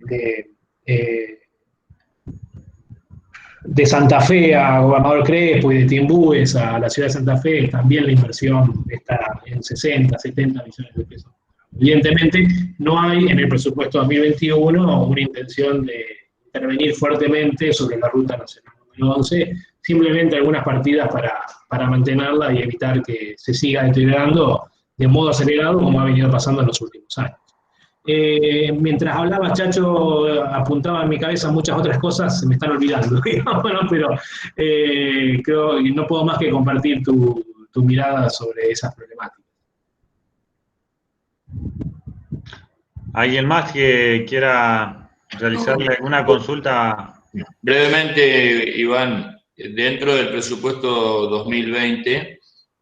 de Santa Fe a Gobernador Crespo y de Timbúes a la ciudad de Santa Fe, también la inversión está en 60, 70 millones de pesos. Evidentemente, no hay en el presupuesto 2021 una intención de intervenir fuertemente sobre la Ruta Nacional número 11, simplemente algunas partidas para mantenerla y evitar que se siga deteriorando de modo acelerado como ha venido pasando en los últimos años. Mientras hablaba, Chacho apuntaba en mi cabeza muchas otras cosas, se me están olvidando, bueno, pero creo que no puedo más que compartir tu mirada sobre esas problemáticas. ¿Alguien más que quiera realizarle alguna consulta? Brevemente, Iván, dentro del presupuesto 2020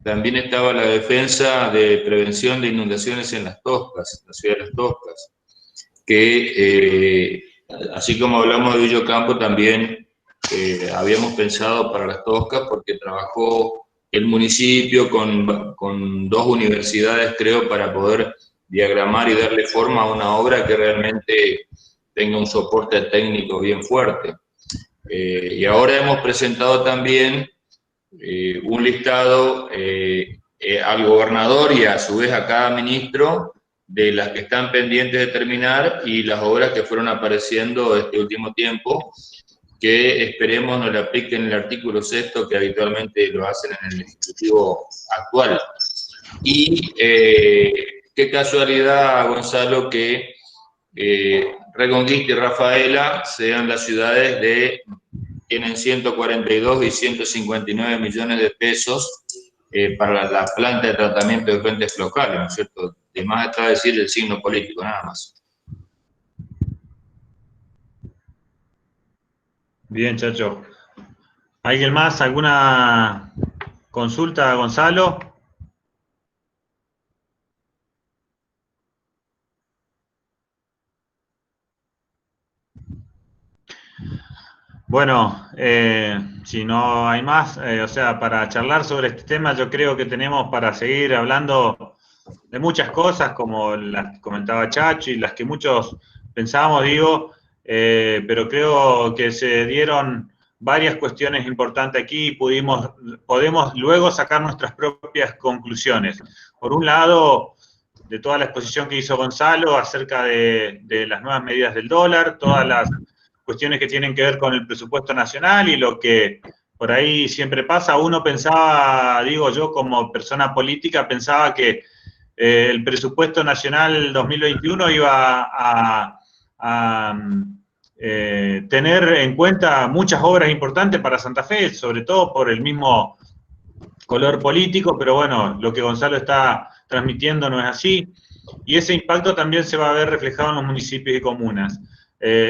también estaba la defensa de prevención de inundaciones en Las Toscas, la ciudad de Las Toscas, que así como hablamos de Villocampo, también habíamos pensado para Las Toscas porque trabajó el municipio con dos universidades, creo, para poder diagramar y darle forma a una obra que realmente tenga un soporte técnico bien fuerte. Y ahora hemos presentado también un listado al gobernador y a su vez a cada ministro de las que están pendientes de terminar y las obras que fueron apareciendo este último tiempo, que esperemos no le apliquen el artículo 6º que habitualmente lo hacen en el Ejecutivo actual. Y qué casualidad, Gonzalo, que Reconquista y Rafaela sean las ciudades tienen 142 y 159 millones de pesos para la planta de tratamiento de fuentes locales, ¿no es cierto? De más está decir el signo político, nada más. Bien, Chacho. ¿Alguien más? ¿Alguna consulta, Gonzalo? Bueno, si no hay más, o sea, para charlar sobre este tema, yo creo que tenemos para seguir hablando de muchas cosas, como las que comentaba Chacho y las que muchos pensábamos, digo, pero creo que se dieron varias cuestiones importantes aquí y podemos luego sacar nuestras propias conclusiones. Por un lado, de toda la exposición que hizo Gonzalo acerca de las nuevas medidas del dólar, todas las cuestiones que tienen que ver con el presupuesto nacional y lo que por ahí siempre pasa. Uno pensaba, digo yo como persona política, pensaba que el presupuesto nacional 2021 iba a tener en cuenta muchas obras importantes para Santa Fe, sobre todo por el mismo color político, pero bueno, lo que Gonzalo está transmitiendo no es así, y ese impacto también se va a ver reflejado en los municipios y comunas.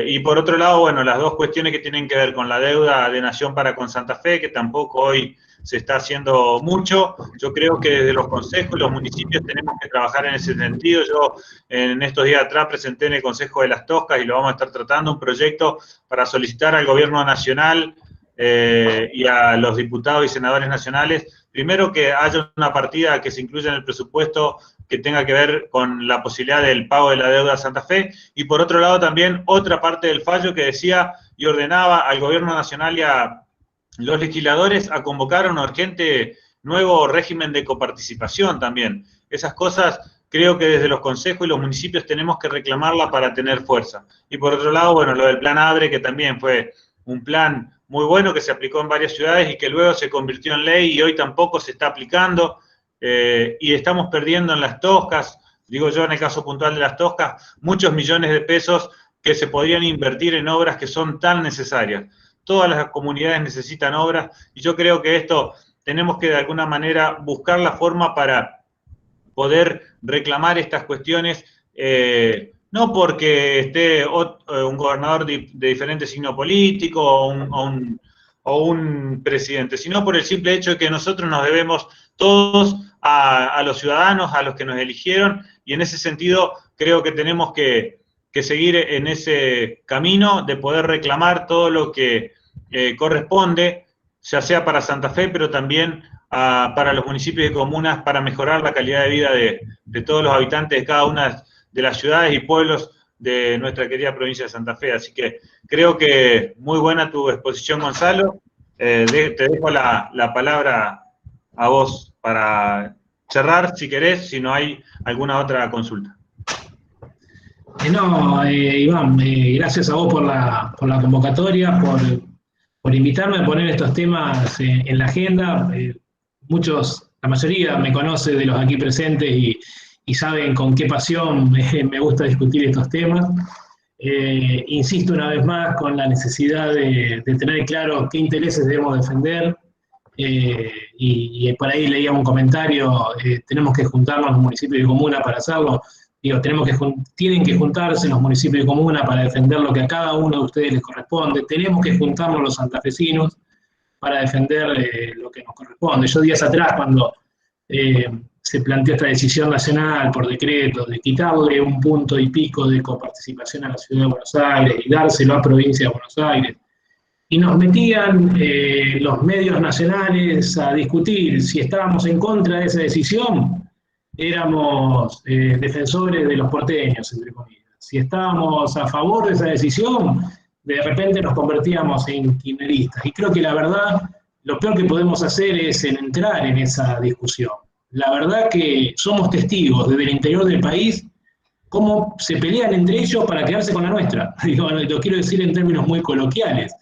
Y por otro lado, bueno, las dos cuestiones que tienen que ver con la deuda de Nación para con Santa Fe, que tampoco hoy se está haciendo mucho. Yo creo que desde los consejos y los municipios tenemos que trabajar en ese sentido. Yo en estos días atrás presenté en el Consejo de las Toscas, y lo vamos a estar tratando, un proyecto para solicitar al gobierno nacional y a los diputados y senadores nacionales, primero que haya una partida que se incluya en el presupuesto que tenga que ver con la posibilidad del pago de la deuda a Santa Fe, y por otro lado también otra parte del fallo que decía y ordenaba al gobierno nacional y a los legisladores a convocar a un urgente nuevo régimen de coparticipación también. Esas cosas creo que desde los consejos y los municipios tenemos que reclamarla para tener fuerza. Y por otro lado, bueno, lo del plan ABRE, que también fue un plan muy bueno que se aplicó en varias ciudades y que luego se convirtió en ley y hoy tampoco se está aplicando, y estamos perdiendo en las Toscas, digo yo en el caso puntual de las Toscas, muchos millones de pesos que se podrían invertir en obras que son tan necesarias. Todas las comunidades necesitan obras, y yo creo que esto tenemos que de alguna manera buscar la forma para poder reclamar estas cuestiones, no porque esté un gobernador de diferente signo político o un presidente, sino por el simple hecho de que nosotros nos debemos todos a los ciudadanos, a los que nos eligieron, y en ese sentido creo que tenemos que seguir en ese camino de poder reclamar todo lo que corresponde, ya sea para Santa Fe, pero también para los municipios y comunas, para mejorar la calidad de vida de todos los habitantes de cada una de las ciudades y pueblos de nuestra querida provincia de Santa Fe. Así que creo que muy buena tu exposición, Gonzalo. Te dejo la palabra a vos para cerrar, si querés, si no hay alguna otra consulta. No, Iván, gracias a vos por la convocatoria, por invitarme a poner estos temas en la agenda. La mayoría me conoce de los aquí presentes y saben con qué pasión me gusta discutir estos temas. Insisto una vez más con la necesidad de tener claro qué intereses debemos defender, y por ahí leía un comentario, tenemos que juntarnos los municipios y comunas para hacerlo. Digo, tienen que juntarse los municipios y comunas para defender lo que a cada uno de ustedes les corresponde. Tenemos que juntarnos los santafesinos para defender lo que nos corresponde. Yo días atrás, cuando se planteó esta decisión nacional por decreto de quitarle 1 punto y pico de coparticipación a la Ciudad de Buenos Aires y dárselo a Provincia de Buenos Aires, y nos metían los medios nacionales a discutir si estábamos en contra de esa decisión, éramos defensores de los porteños, entre comillas. Si estábamos a favor de esa decisión, de repente nos convertíamos en kirchneristas. Y creo que la verdad, lo peor que podemos hacer es entrar en esa discusión. La verdad que somos testigos desde el interior del país cómo se pelean entre ellos para quedarse con la nuestra. Digo, lo quiero decir en términos muy coloquiales.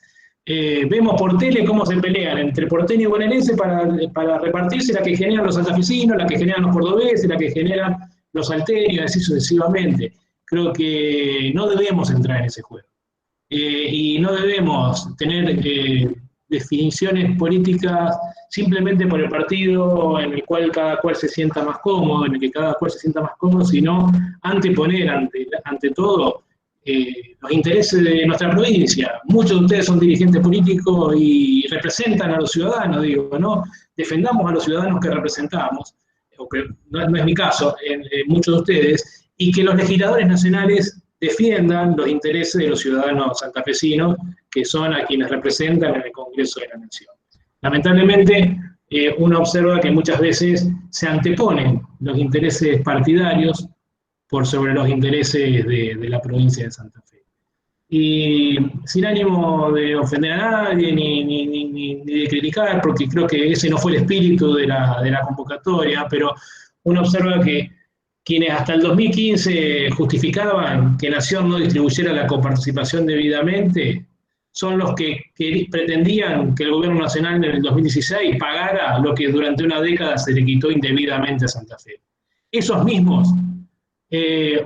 Vemos por tele cómo se pelean entre porteño y bonaerense para repartirse la que generan los santafesinos, la que generan los cordobeses, la que generan los salteños, así sucesivamente. Creo que no debemos entrar en ese juego. Y no debemos tener definiciones políticas simplemente por el partido en el cual cada cual se sienta más cómodo, sino anteponer ante todo los intereses de nuestra provincia. Muchos de ustedes son dirigentes políticos y representan a los ciudadanos, digo, ¿no? Defendamos a los ciudadanos que representamos, o que no es mi caso, muchos de ustedes, y que los legisladores nacionales defiendan los intereses de los ciudadanos santafesinos, que son a quienes representan en el Congreso de la Nación. Lamentablemente, uno observa que muchas veces se anteponen los intereses partidarios por sobre los intereses de la provincia de Santa Fe. Y sin ánimo de ofender a nadie, ni de criticar, porque creo que ese no fue el espíritu de la convocatoria, pero uno observa que quienes hasta el 2015 justificaban que Nación no distribuyera la coparticipación debidamente, son los que pretendían que el gobierno nacional en el 2016 pagara lo que durante una década se le quitó indebidamente a Santa Fe. Esos mismos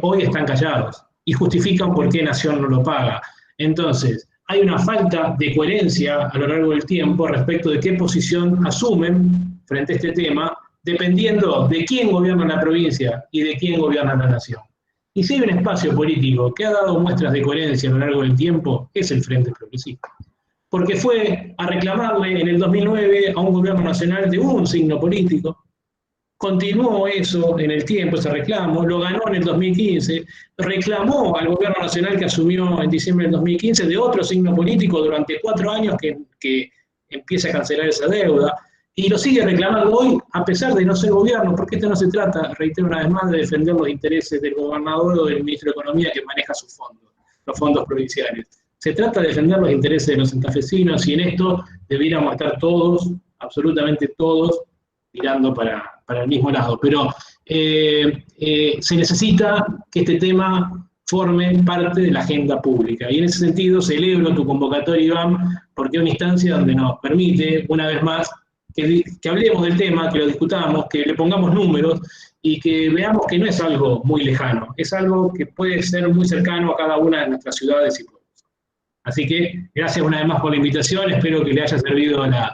hoy están callados y justifican por qué Nación no lo paga. Entonces, hay una falta de coherencia a lo largo del tiempo respecto de qué posición asumen frente a este tema, dependiendo de quién gobierna la provincia y de quién gobierna la nación. Y si hay un espacio político que ha dado muestras de coherencia a lo largo del tiempo, es el Frente Progresista. Porque fue a reclamarle en el 2009 a un gobierno nacional de un signo político, continuó eso en el tiempo, ese reclamo, lo ganó en el 2015, reclamó al gobierno nacional que asumió en diciembre del 2015 de otro signo político durante 4 años que empiece a cancelar esa deuda, y lo sigue reclamando hoy a pesar de no ser gobierno, porque esto no se trata, reitero una vez más, de defender los intereses del gobernador o del ministro de Economía que maneja sus fondos, los fondos provinciales. Se trata de defender los intereses de los santafesinos y en esto debiéramos estar todos, absolutamente todos, tirando para el mismo lado. Pero se necesita que este tema forme parte de la agenda pública. Y en ese sentido celebro tu convocatoria, Iván, porque es una instancia donde nos permite, una vez más, que hablemos del tema, que lo discutamos, que le pongamos números y que veamos que no es algo muy lejano, es algo que puede ser muy cercano a cada una de nuestras ciudades y pueblos. Así que gracias una vez más por la invitación, espero que le haya servido la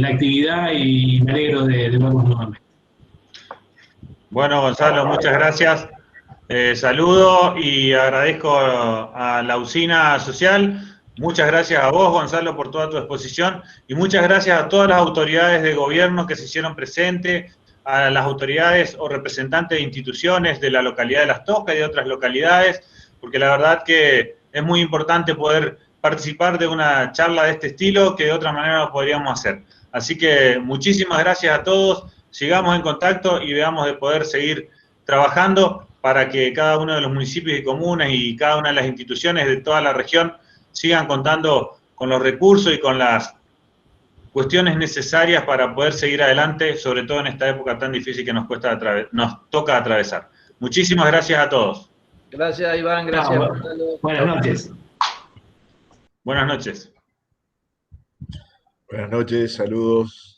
actividad y me alegro de verlos nuevamente. Bueno, Gonzalo, muchas gracias. Saludo y agradezco a la usina social. Muchas gracias a vos, Gonzalo, por toda tu exposición y muchas gracias a todas las autoridades de gobierno que se hicieron presentes, a las autoridades o representantes de instituciones de la localidad de Las Toscas y de otras localidades, porque la verdad que es muy importante poder participar de una charla de este estilo que de otra manera no podríamos hacer. Así que muchísimas gracias a todos, sigamos en contacto y veamos de poder seguir trabajando para que cada uno de los municipios y comunas y cada una de las instituciones de toda la región sigan contando con los recursos y con las cuestiones necesarias para poder seguir adelante, sobre todo en esta época tan difícil que nos toca atravesar. Muchísimas gracias a todos. Gracias, Iván. Gracias, Gonzalo. Buenas noches. Buenas noches. Buenas noches, saludos.